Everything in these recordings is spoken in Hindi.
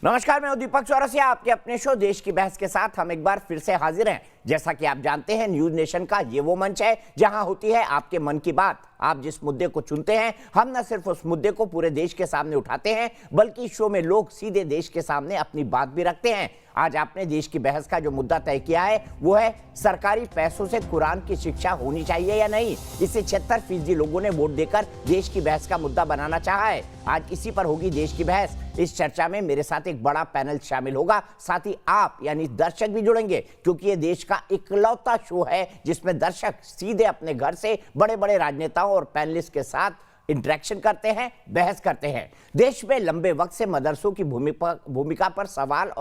नमस्कार, मैं दीपक चौरसिया। आपके अपने शो देश की बहस के साथ हम एक बार फिर से हाजिर हैं। जैसा कि आप जानते हैं, न्यूज नेशन का ये वो मंच है जहां होती है आपके मन की बात। आप जिस मुद्दे को चुनते हैं, हम न सिर्फ उस मुद्दे को पूरे देश के सामने उठाते हैं, बल्कि इस शो में लोग सीधे देश के सामने अपनी बात भी रखते हैं। आज आपने देश की बहस का जो मुद्दा तय किया है वो है सरकारी पैसों से कुरान की शिक्षा होनी चाहिए या नहीं। इसे 76% लोगों ने वोट देकर देश की बहस का मुद्दा बनाना चाहा है। आज इसी पर होगी देश की बहस। इस चर्चा में मेरे साथ एक बड़ा पैनल शामिल होगा, साथ ही आप यानी दर्शक भी जुड़ेंगे, क्योंकि ये देश का इकलौता शो है जिसमें दर्शक सीधे अपने घर से बड़े बड़े राजनेताओं और पैनलिस्ट के साथ इंटरेक्शन करते हैं, बहस करते हैं। देश में लंबे वक्त से मदरसों की भूमिका पर सवाल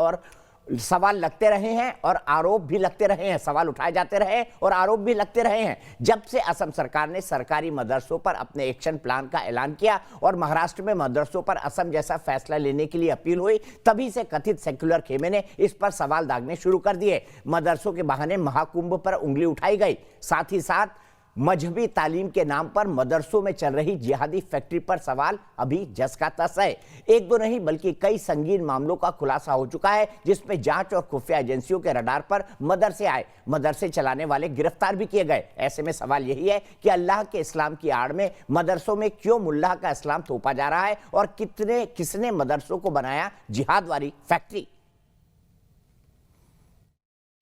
लगते रहे हैं और आरोप भी लगते रहे हैं। सवाल उठाए जाते रहे और आरोप भी लगते रहे हैं। जब से असम सरकार ने सरकारी मदरसों पर अपने एक्शन प्लान का ऐलान किया और महाराष्ट्र में मदरसों पर असम जैसा फैसला लेने के लिए अपील हुई, तभी से कथित सेक्युलर खेमे ने इस पर सवाल दागने शुरू कर दिए। मदरसों के बहाने महाकुंभ पर उंगली उठाई गई। साथ ही साथ मजहबी तालीम के नाम पर मदरसों में चल रही जिहादी फैक्ट्री पर सवाल अभी जस का तस है। एक दो नहीं बल्कि कई संगीन मामलों का खुलासा हो चुका है, जिसमें जांच और खुफिया एजेंसियों के रडार पर मदरसे आए, मदरसे चलाने वाले गिरफ्तार भी किए गए। ऐसे में सवाल यही है कि अल्लाह के इस्लाम की आड़ में मदरसों में क्यों मुल्लाह का इस्लाम थोपा जा रहा है और किसने मदरसों को बनाया जिहाद वाली फैक्ट्री।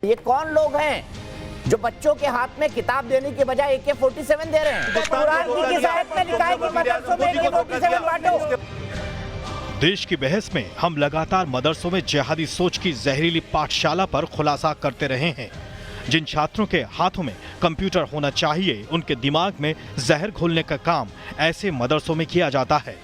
ये कौन लोग हैं जो बच्चों के हाथ में किताब देने के बजाय AK-47 दे रहे हैं? कुरान की किस आयत में लिखा है कि मदरसों में AK-47 बांटो? देश की बहस में हम लगातार मदरसों में जिहादी सोच की जहरीली पाठशाला पर खुलासा करते रहे हैं। जिन छात्रों के हाथों में कंप्यूटर होना चाहिए, उनके दिमाग में जहर घोलने का काम ऐसे मदरसों में किया जाता है।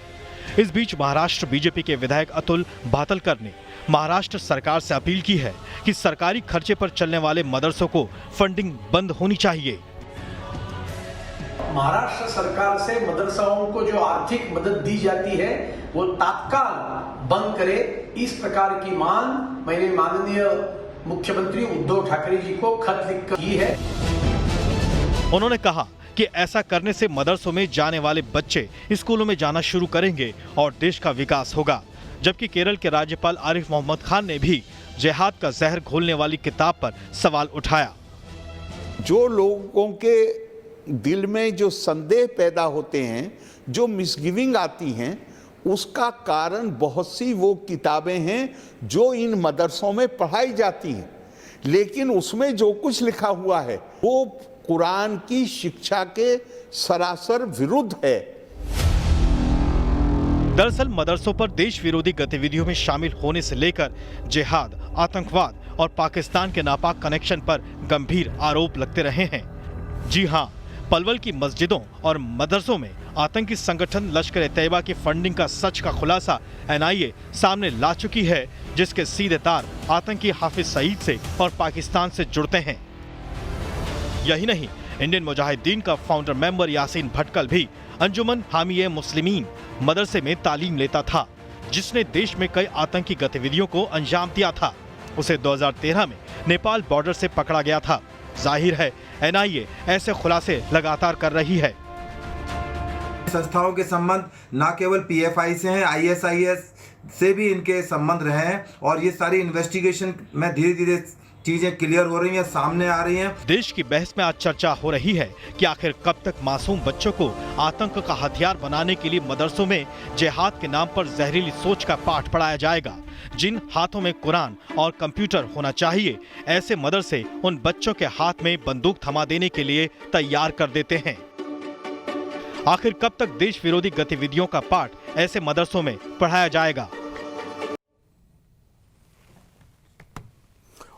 इस बीच महाराष्ट्र बीजेपी के विधायक अतुल भातलकर ने महाराष्ट्र सरकार से अपील की है कि सरकारी खर्चे पर चलने वाले मदरसों को फंडिंग बंद होनी चाहिए। महाराष्ट्र सरकार से मदरसाओं को जो आर्थिक मदद दी जाती है वो तत्काल बंद करे, इस प्रकार की मांग मैंने माननीय मुख्यमंत्री उद्धव ठाकरे जी को खत लिखकर की है। उन्होंने कहा कि ऐसा करने से मदरसों में जाने वाले बच्चे स्कूलों में जाना शुरू करेंगे और देश का विकास होगा। जबकि केरल के राज्यपाल आरिफ मोहम्मद खान ने भी जिहाद का जहर घोलने वाली किताब पर सवाल उठाया। जो लोगों के दिल में जो संदेह पैदा होते हैं, जो मिसगिविंग आती हैं, उसका कारण बहुत सी वो किताबें हैं जो इन मदरसों में पढ़ाई जाती हैं, लेकिन उसमें जो कुछ लिखा हुआ है वो कुरान की शिक्षा के सरासर विरुद्ध है। दरअसल मदरसों पर देश विरोधी गतिविधियों में शामिल होने से लेकर जिहाद, आतंकवाद और पाकिस्तान के नापाक कनेक्शन पर गंभीर आरोप लगते रहे हैं। जी हां, पलवल की मस्जिदों और मदरसों में आतंकी संगठन लश्कर-ए-तैयबा की फंडिंग का सच का खुलासा NIA सामने ला चुकी है, जिसके सीधे तार आतंकी हाफिज सईद से और पाकिस्तान से जुड़ते हैं। यही नहीं, इंडियन मुजाहिदीन का फाउंडर मेंबर यासीन भटकल भी अंजुमन हामिये मुस्लिमीन मदरसे में तालीम लेता था, जिसने देश में कई आतंकी गतिविधियों को अंजाम दिया था। उसे 2013 में नेपाल बॉर्डर से पकड़ा गया था। जाहिर है NIA ऐसे खुलासे लगातार कर रही है। संस्थाओं के संबंध न केवल PFI से हैं, ISIS से भी इनके संबंध रहे हैं और ये सारी इन्वेस्टिगेशन में धीरे धीरे चीजें क्लियर हो रही हैं, सामने आ रही हैं। देश की बहस में आज चर्चा हो रही है कि आखिर कब तक मासूम बच्चों को आतंक का हथियार बनाने के लिए मदरसों में जिहाद के नाम पर जहरीली सोच का पाठ पढ़ाया जाएगा। जिन हाथों में कुरान और कंप्यूटर होना चाहिए, ऐसे मदरसे उन बच्चों के हाथ में बंदूक थमा देने के लिए तैयार कर देते हैं। आखिर कब तक देश विरोधी गतिविधियों का पाठ ऐसे मदरसों में पढ़ाया जाएगा?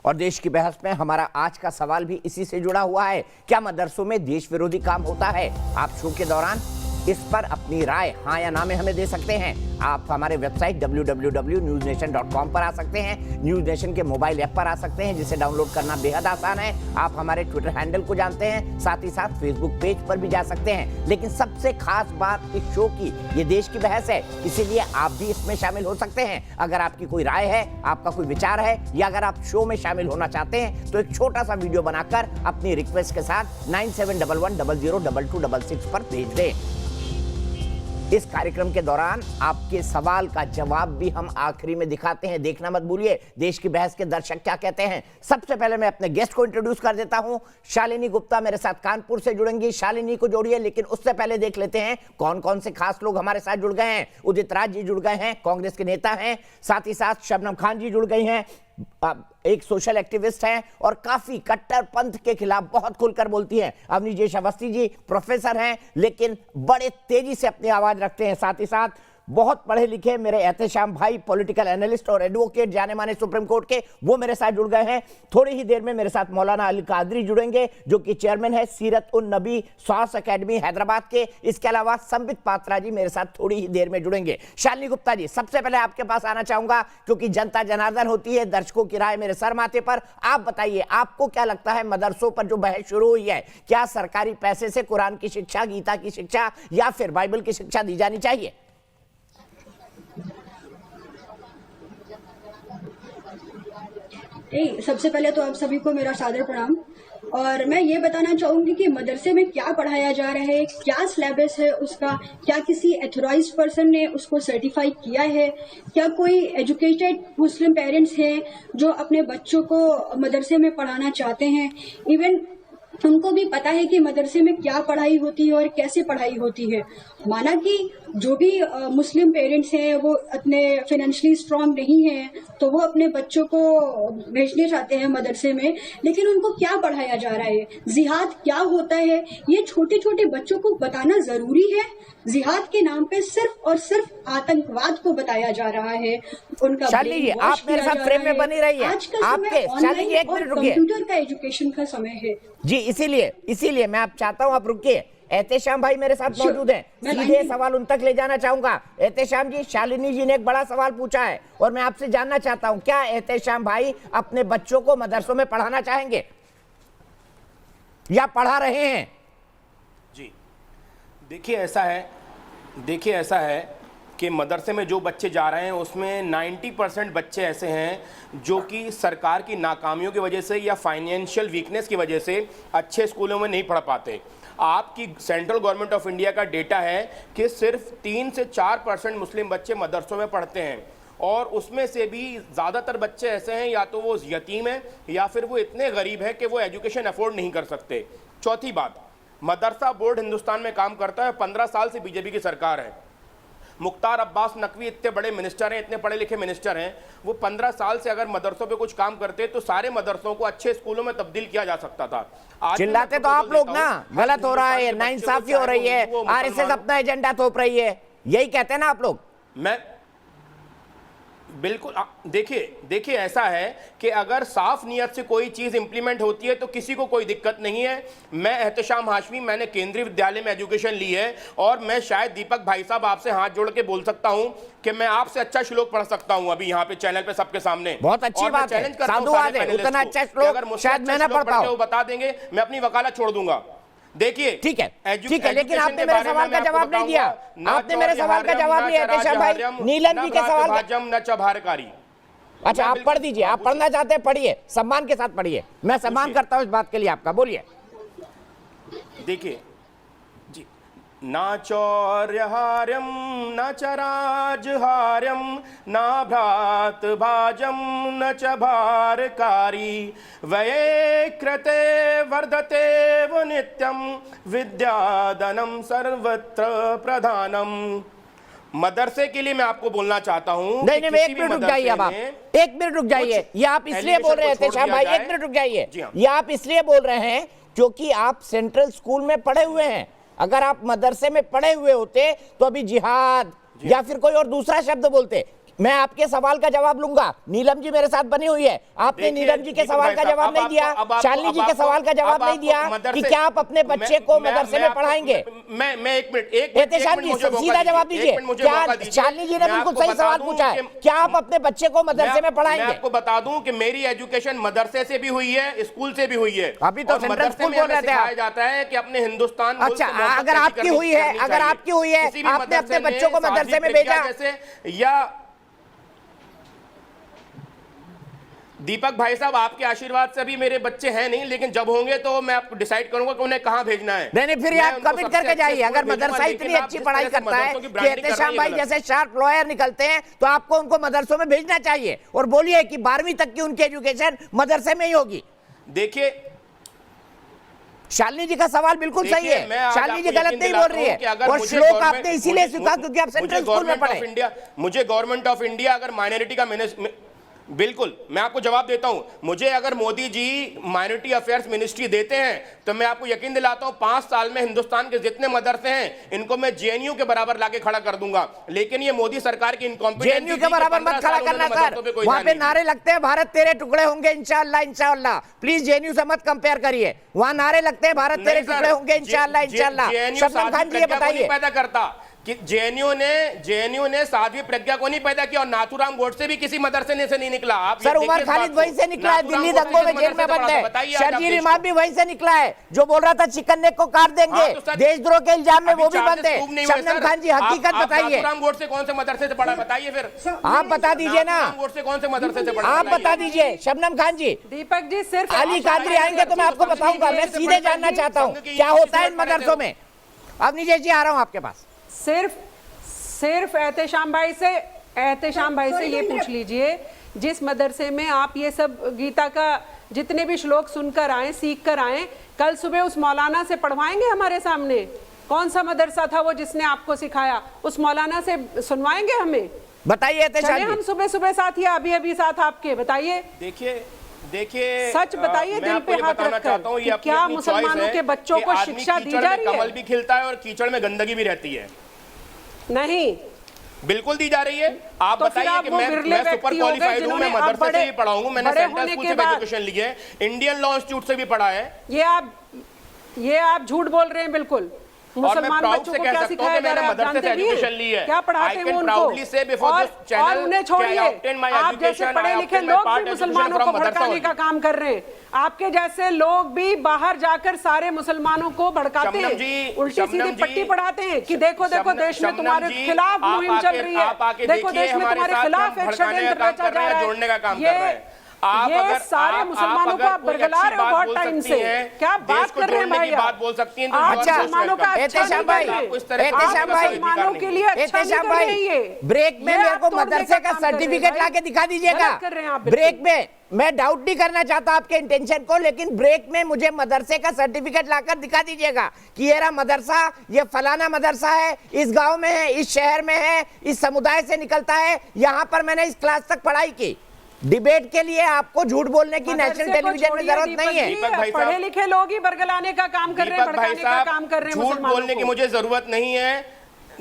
और देश की बहस में हमारा आज का सवाल भी इसी से जुड़ा हुआ है। क्या मदरसों में देश विरोधी काम होता है? आप शो के दौरान इस पर अपनी राय हाँ या ना में हमें दे सकते हैं। आप हमारे वेबसाइट www.newsnation.com पर आ सकते हैं। न्यूज नेशन के मोबाइल ऐप पर आ सकते हैं, जिसे डाउनलोड करना बेहद आसान है। आप हमारे ट्विटर हैंडल को जानते हैं, साथ ही साथ फेसबुक पेज पर भी जा सकते हैं। लेकिन सबसे खास बात इस शो की ये देश की बहस है, इसीलिए आप भी इसमें शामिल हो सकते हैं। अगर आपकी कोई राय है, आपका कोई विचार है, या अगर आप शो में शामिल होना चाहते हैं, तो एक छोटा सा वीडियो बनाकर अपनी रिक्वेस्ट के साथ 9711002266 पर भेज दें। इस कार्यक्रम के दौरान आपके सवाल का जवाब भी हम आखिरी में दिखाते हैं, देखना मत भूलिए। देश की बहस के दर्शक क्या कहते हैं। सबसे पहले मैं अपने गेस्ट को इंट्रोड्यूस कर देता हूं। शालिनी गुप्ता मेरे साथ कानपुर से जुड़ेंगी, शालिनी को जोड़िए। लेकिन उससे पहले देख लेते हैं कौन कौन से खास लोग हमारे साथ जुड़ गए हैं। उदित राज जी जुड़ गए हैं, कांग्रेस के नेता हैं। साथ ही साथ शबनम खान जी जुड़ गई हैं, एक सोशल एक्टिविस्ट हैं और काफी कट्टर पंथ के खिलाफ बहुत खुलकर बोलती हैं। अवनीश अवस्थी जी प्रोफेसर हैं लेकिन बड़े तेजी से अपनी आवाज रखते हैं। साथ ही साथ बहुत पढ़े लिखे मेरे एहतेशाम भाई, पॉलिटिकल एनालिस्ट और एडवोकेट, जाने माने सुप्रीम कोर्ट के, वो मेरे साथ जुड़ गए हैं। थोड़ी ही देर में मेरे साथ मौलाना अली कादरी जुड़ेंगे जो कि चेयरमैन है सीरत उन नबी स्वास्थ्य अकेडमी हैदराबाद के। इसके अलावा संबित पात्रा जी मेरे साथ थोड़ी ही देर में जुड़ेंगे। शालिनी गुप्ता जी, सबसे पहले आपके पास आना चाहूंगा क्योंकि जनता जनार्दन होती है, दर्शकों की राय मेरे सर माथे पर। आप बताइए, आपको क्या लगता है मदरसों पर जो बहस शुरू हुई है, क्या सरकारी पैसे से कुरान की शिक्षा, गीता की शिक्षा या फिर बाइबल की शिक्षा दी जानी चाहिए? सबसे पहले तो आप सभी को मेरा सादर प्रणाम। और मैं ये बताना चाहूंगी कि मदरसे में क्या पढ़ाया जा रहा है, क्या सिलेबस है उसका, क्या किसी एथोराइज्ड पर्सन ने उसको सर्टिफाई किया है, क्या कोई एजुकेटेड मुस्लिम पेरेंट्स हैं जो अपने बच्चों को मदरसे में पढ़ाना चाहते हैं। इवन उनको भी पता है कि मदरसे में क्या पढ़ाई होती है और कैसे पढ़ाई होती है। माना कि जो भी मुस्लिम पेरेंट्स हैं वो अपने फाइनेंशियली स्ट्रांग नहीं हैं तो वो अपने बच्चों को भेजने चाहते हैं मदरसे में, लेकिन उनको क्या पढ़ाया जा रहा है, जिहाद क्या होता है, ये छोटे छोटे बच्चों को बताना जरूरी है। जिहाद के नाम पे सिर्फ और सिर्फ आतंकवाद को बताया जा रहा है। उनका शालिनी जी, आप मेरे साथ फ्रेम में बनी रही है। आज का आपके समय शालिनी जी, एक ऑनलाइन मिनट और रुकिए। कंप्यूटर का एजुकेशन का समय है जी, इसीलिए मैं आप चाहता हूं आप रुकिए। एहतेशाम भाई मेरे साथ मौजूद हैं, सीधे सवाल उन तक ले जाना चाहूंगा। एहतेशाम जी, शालिनी जी ने एक बड़ा सवाल पूछा है और मैं आपसे जानना चाहता हूं, क्या एहतेशाम भाई अपने बच्चों को मदरसों में पढ़ाना चाहेंगे या पढ़ा रहे हैं? जी, देखिए ऐसा है कि मदरसे में जो बच्चे जा रहे हैं उसमें 90% बच्चे ऐसे हैं जो कि सरकार की नाकामियों की वजह से या फाइनेंशियल वीकनेस की वजह से अच्छे स्कूलों में नहीं पढ़ पाते। आपकी सेंट्रल गवर्नमेंट ऑफ इंडिया का डेटा है कि सिर्फ 3 से 4% मुस्लिम बच्चे मदरसों में पढ़ते हैं और उसमें से भी ज़्यादातर बच्चे ऐसे हैं या तो वो यतीम हैं या फिर वो इतने गरीब हैं कि वो एजुकेशन अफोर्ड नहीं कर सकते। चौथी बात, मदरसा बोर्ड हिंदुस्तान में काम करता है, 15 साल से बीजेपी की सरकार है। मुख्तार अब्बास नकवी इतने बड़े मिनिस्टर हैं, इतने पढ़े लिखे मिनिस्टर हैं, वो 15 साल से अगर मदरसों पे कुछ काम करते तो सारे मदरसों को अच्छे स्कूलों में तब्दील किया जा सकता था। आज चिल्लाते तो आप लोग ना, गलत हो रहा है, नाइंसाफी हो रही है, आरएसएस अपना एजेंडा थोप रही है, यही कहते हैं ना आप लोग। मैं बिल्कुल देखिए ऐसा है कि अगर साफ नियत से कोई चीज़ इंप्लीमेंट होती है तो किसी को कोई दिक्कत नहीं है। मैं एहतेशाम हाशमी, मैंने केंद्रीय विद्यालय में एजुकेशन ली है और मैं शायद दीपक भाई साहब आपसे हाथ जोड़ के बोल सकता हूं कि मैं आपसे अच्छा श्लोक पढ़ सकता हूं अभी यहाँ पे चैनल पे सबके सामने। बहुत अच्छी बात है, साधुवाद है, उतना अच्छा श्लोक शायद मैं ना पढ़ पाऊं। वो बता देंगे, मैं अपनी वकालत छोड़ दूंगा। देखिए ठीक है, लेकिन आपने मेरे सवाल का जवाब नहीं दिया। आपने मेरे सवाल का जवाब नहीं एहतेशाम भाई, नीलम जी के सवाल का। अच्छा, आप पढ़ दीजिए, आप पढ़ना चाहते हैं पढ़िए, सम्मान के साथ पढ़िए, मैं सम्मान करता हूं इस बात के लिए आपका। बोलिए। देखिए जी, ना चौर्यहार्यम न च राजहार्यम न भ्रात भाजम न च भारकारी वये कृते वर्धते वो नित्यम विद्याधनम सर्वत्र प्रधानम। मदरसे के लिए मैं आपको बोलना चाहता हूं। नहीं, एक मिनट रुक जाइए, अब आप एक मिनट रुक जाइए। ये आप इसलिए बोल रहे थे शाह भाई, एक मिनट रुक जाइए। ये आप इसलिए बोल रहे हैं क्योंकि आप सेंट्रल स्कूल में पढ़े हुए हैं। अगर आप मदरसे में पढ़े हुए होते तो अभी जिहाद या फिर कोई और दूसरा शब्द बोलते। मैं आपके सवाल का जवाब लूंगा। नीलम जी मेरे साथ बनी हुई है, आपने नीलम जी के सवाल का जवाब नहीं दिया, शालिनी जी के सवाल का जवाब नहीं दिया कि क्या आप अपने बच्चे को मदरसे में पढ़ाएंगे। मैं एक मिनट एहतेशाम जी सीधा जवाब दीजिए। क्या शालिनी जी ने बिल्कुल सही सवाल पूछा है, क्या आप अपने बच्चे को मदरसे में पढ़ाएंगे? मैं आपको बता दूं कि मेरी एजुकेशन मदरसे से भी हुई है, स्कूल से भी हुई है। अभी तो सेंट्रल स्कूल बोल रहे थे आप। जाता है कि अपने हिंदुस्तान। अच्छा, अगर आपकी हुई है, आपने अपने बच्चों को मदरसे में भेजा जैसे, या दीपक भाई साहब, आपके आशीर्वाद से अभी मेरे बच्चे हैं नहीं, लेकिन जब होंगे तो मैं आपको डिसाइड करूंगा कि उन्हें कहाँ भेजना है। नहीं फिर आप कमिट करके जाइए। अगर मदरसा इतनी अच्छी पढ़ाई करता है कि एहतेशाम भाई जैसे शार्प लॉयर निकलते हैं, तो आपको उनको मदरसों में भेजना चाहिए और बोलिए कि 12वीं तक की उनकी एजुकेशन मदरसे में ही होगी। देखिए, शालिनी जी का सवाल बिल्कुल सही है, शालिनी जी गलत नहीं बोल रही है, और श्लोक आपने इसीलिए सीखा क्योंकि आप सेंट्रल स्कूल में पढ़े। मुझे गवर्नमेंट ऑफ इंडिया अगर माइनॉरिटी का बिल्कुल, मैं आपको जवाब देता हूं। मुझे अगर Modi ji minority affairs ministry देते हैं तो मैं आपको यकीन दिलाता हूं 5 साल में हिंदुस्तान के जितने मदरसे हैं इनको मैं जेएनयू के बराबर लाके खड़ा कर दूंगा। लेकिन ये मोदी सरकार की इनकॉम्पिटेंसी, जेएनयू के बराबर मत खड़ा करना सर, वहां पे नारे लगते हैं भारत तेरे टुकड़े होंगे इंशाअल्लाह इंशाअल्लाह। प्लीज जेएनयू से मत कंपेयर करिए, वहां नारे लगते हैं भारत तेरे टुकड़े होंगे इंशाअल्लाह इंशाअल्लाह। शबनम खान जी ये बताइए, पैदा करता कि जेएनयू ने साध्वी प्रज्ञा को नहीं पैदा किया, और नाथूराम गोडसे भी किसी मदरसे से नहीं निकला। आप सर उमर खालिद वहीं से निकला है, दिल्ली दंगों में जेल में बंद है। शर्जील इमाम भी वहीं से निकला है, जो बोल रहा था चिकन नेक को काट देंगे, देशद्रोह के इल्जाम में वो भी बंद है। शबनम खान जी हकीकत बताइए, नाथूराम गोडसे कौन से मदरसे से पढ़ा, बताइए फिर आप बता दीजिए ना, गोडसे कौन से मदरसे से पढ़ा, आप बता दीजिए। शबनम खान जी, दीपक जी सिर्फ अली कादरी आएंगे तो मैं आपको बताऊंगा। मैं सीधे जानना चाहता हूँ क्या होता है इन मदरसों में। अब नीचे जी आ रहा हूँ आपके पास। सिर्फ एहतेशाम भाई से ये पूछ लीजिए, जिस मदरसे में आप ये सब गीता का जितने भी श्लोक सुनकर आए, सीख कर आए, कल सुबह उस मौलाना से पढ़वाएंगे हमारे सामने? कौन सा मदरसा था वो जिसने आपको सिखाया? उस मौलाना से सुनवाएंगे हमें? बताइए। चले हम सुबह साथ या अभी साथ आपके, बताइए। देखिए सच बताइए, दिल पे हाथ रखकर कि क्या मुसलमानों के बच्चों को शिक्षा दी जा रही है? कमल भी खिलता है और कीचड़ में गंदगी भी रहती है। नहीं, बिल्कुल दी जा रही है। आप तो बताइए कि मैं सुपर क्वालिफाइड हूं, मैं मदरसे से भी पढ़ा हूं, मैंने सेंट्रल स्कूल से एजुकेशन ली है, इंडियन लॉ इंस्टीट्यूट से भी पढ़ा है। ये आप झूठ बोल रहे हैं बिल्कुल। मुसलमान बच्चों को क्या सिखाया जा रहा है, आप जानते भी हैं क्या पढ़ाते हैं उनको? और उन्हें छोड़िए, आप जैसे पढ़े लिखे लोग भी मुसलमानों को भड़काने का काम कर रहे हैं। आपके जैसे लोग भी बाहर जाकर सारे मुसलमानों को भड़काते हैं, उल्टी सीधी पट्टी पढ़ाते हैं कि देखो देश में तुम्हारे खिलाफ मुहिम चल रही है, देखो देश में तुम्हारे खिलाफ एक षड्यंत्र रचा जा रहा है। ये सारे मुसलमानों को आप बरगला रहे हो बहुत टाइम से। क्या बात कर रहे हैं भाई? बात बोल सकती हैं। अच्छा, मुसलमानों का एहतेशाम भाई, मुसलमानों के लिए एहतेशाम भाई, ब्रेक में मेरे को मदरसे का सर्टिफिकेट लाके दिखा दीजिएगा। ब्रेक में मैं डाउट नहीं करना चाहता आपके इंटेंशन को, लेकिन ब्रेक में मुझे मदरसे का सर्टिफिकेट लाकर दिखा दीजिएगा कि ये रहा मदरसा, ये फलाना मदरसा है, इस गांव में है, इस शहर में है, इस समुदाय से निकलता है, यहाँ पर मैंने इस क्लास तक पढ़ाई की। डिबेट के लिए आपको झूठ बोलने की नेशनल टेलीविजन में जरूरत नहीं है। पढ़े लिखे लोग ही बरगलाने का काम कर रहे हैं, भड़काने का काम कर रहे हैं। झूठ बोलने की मुझे जरूरत नहीं है,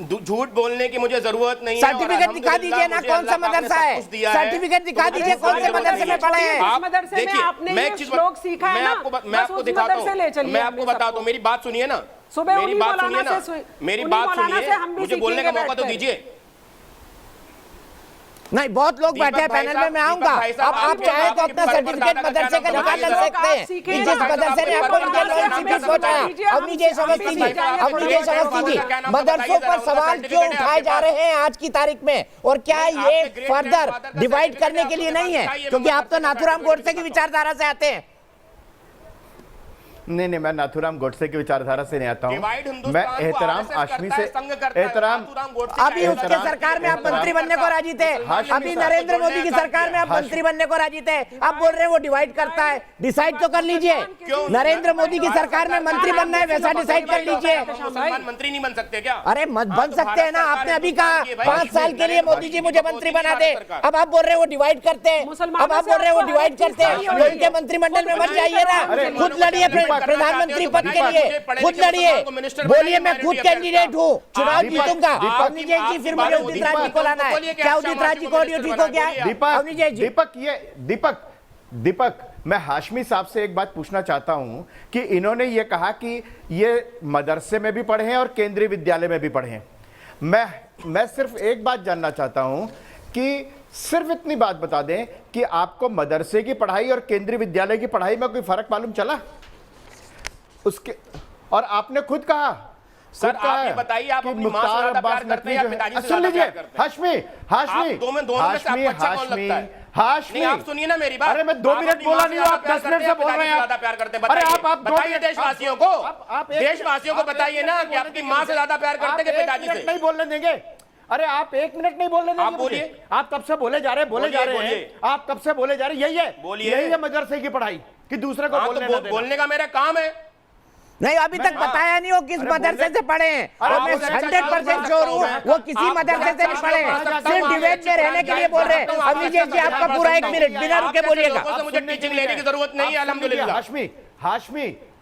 झूठ बोलने की मुझे जरूरत नहीं है। सर्टिफिकेट दिखा दीजिए ना, कौन सा मदरसा है? सर्टिफिकेट दिखा दीजिए, कौन से मदरसे में पढ़े हैं? देखिए, मैं एक चीज सीखा है ना, मैं आपको दिखाता हूँ, मैं आपको बताता हूँ। मेरी बात सुनिए ना, मेरी बात सुनिए ना, मेरी बात सुनिए, मुझे बोलने का मौका तो दीजिए। नहीं, बहुत लोग बैठे हैं पैनल में, मैं आऊंगा। अब आप चाहे तो अपना सर्टिफिकेट मदरसे का निकाल सकते हैं कि जिस मदरसे ने आपको इंडियन लॉ इंस्टीट्यूट पहुंचाया। अब नीचे समझती जी, मदरसों पर सवाल क्यों उठाए जा रहे हैं आज की तारीख में, और क्या ये फर्दर डिवाइड करने के लिए नहीं है? क्योंकि आप तो नाथूराम गोडसे की विचारधारा से आते हैं। नहीं, मैं नाथूराम गोडसे की विचारधारा से नहीं आता हूँ। मैं एहतराम आशमी से अभी उसके सरकार में आप मंत्री बनने को राजी थे, अभी नरेंद्र मोदी की सरकार में आप मंत्री बनने को राजी थे। आप बोल रहे हैं वो डिवाइड करता है, डिसाइड तो कर लीजिए। नरेंद्र मोदी की सरकार में मंत्री बनना है, वैसा डिसाइड कर लीजिए। मंत्री नहीं बन सकते क्या? अरे बन सकते हैं ना, आपने अभी कहा 5 साल के लिए मोदी जी मुझे मंत्री बना दे। अब आप बोल रहे हैं वो डिवाइड करते हैं, अब आप बोल रहे हैं वो डिवाइड करते हैं। उनके मंत्रिमंडल में मत जाइए ना, खुद लड़िए प्रधानमंत्री पद के लिए, खुद लड़िए, बोलिए मैं खुद कैंडिडेट हूँ, चुनाव जीतूंगा। अवनी जय जी, फिर मुझे उदित राज जी को लाना है। क्या उदित राज जी को ऑडियो ठीक हो गया? अवनी जय जी, दीपक, मैं हाशमी साहब से एक बात पूछना चाहता हूं कि इन्होंने ये कहा कि ये मदरसे में भी पढ़े हैं और केंद्रीय विद्यालय में भी पढ़े हैं। मैं सिर्फ एक बात जानना चाहता हूं कि सिर्फ इतनी बात बता दें कि आपको मदरसे की पढ़ाई और केंद्रीय विद्यालय की पढ़ाई में कोई फर्क मालूम चला उसके? और आपने खुद कहा सर आप ये बताइए, आप अपनी मां से ज्यादा प्यार करते हैं या पिताजी से ज्यादा प्यार करते हैं? हाशमी आप दोनों में से आपको अच्छा कौन लगता है? हाशमी, नहीं, आप सुनिए ना मेरी बात। अरे मैं 2 मिनट बोला नहीं, आप 10 मिनट से बोल रहे हैं। ज्यादा प्यार करते हैं, अरे आप बताइए देशवासियों को, देशवासियों को बताइए ना कि आपकी मां से ज्यादा प्यार करते हैं कि पिताजी से? नहीं बोलने देंगे। अरे आप 1 मिनट नहीं बोलने देंगे। आप बोलिए। आप कब से बोले जा रहे हैं, आप कब से बोले जा रहे हैं? यही है मदरसे की पढ़ाई कि दूसरे को बोलने का मेरा काम है। नहीं, अभी तक बताया नहीं वो किस मदरसे से पढ़े हैं, और मैं 100% श्योर हूँ वो किसी मदरसे से नहीं पढ़े हैं, सिर्फ डिबेट में रहने के लिए बोल रहे हैं। अभिजीत जी आपका पूरा 1 मिनट बिना रुके बोलिएगा। मुझे टीचिंग लेने की जरूरत नहीं है, अल्हम्दुलिल्लाह।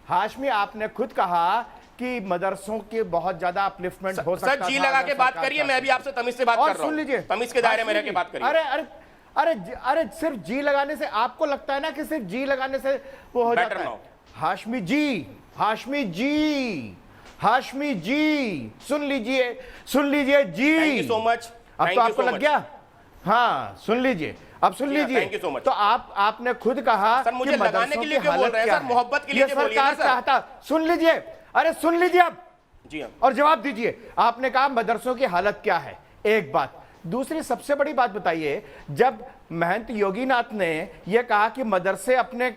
हाशमी, आपने खुद कहा कि मदरसों के बहुत ज्यादा अपलिफ्टमेंट हो सकता है। सर जी लगा के बात करिए, मैं भी आपसे तमीज से बात कर रहा हूं। सुन लीजिए, तमीज के दायरे में रह के बात करिए। अरे सिर्फ जी लगाने से आपको लगता है ना कि सिर्फ जी लगाने से वो हो जाता है? हाशमी जी सुन लीजिए जी। Thank you so much. अब तो आपको लग गया? हाँ, सुन लीजिए, अब सुन लीजिए। Thank you so much. तो आपने खुद कहा सर मुझे लगाने के लिए क्यों बोल रहे हैं सर? मोहब्बत के लिए बोलिए ना सर। चाहता, सुन लीजिए, अरे सुन लीजिए अब जी हाँ, और जवाब दीजिए। आपने कहा मदरसों की हालत क्या है, एक बात। दूसरी सबसे बड़ी बात बताइए, जब महंत योगीनाथ ने यह कहा कि मदरसे अपने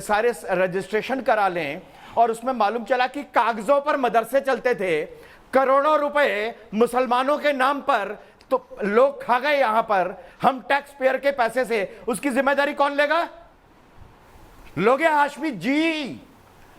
सारे रजिस्ट्रेशन करा लें, और उसमें मालूम चला कि कागजों पर मदरसे चलते थे, करोड़ों रुपए मुसलमानों के नाम पर तो लोग खा गए। यहां पर हम टैक्स पेयर के पैसे से, उसकी जिम्मेदारी कौन लेगा? लोगे हाशमी जी।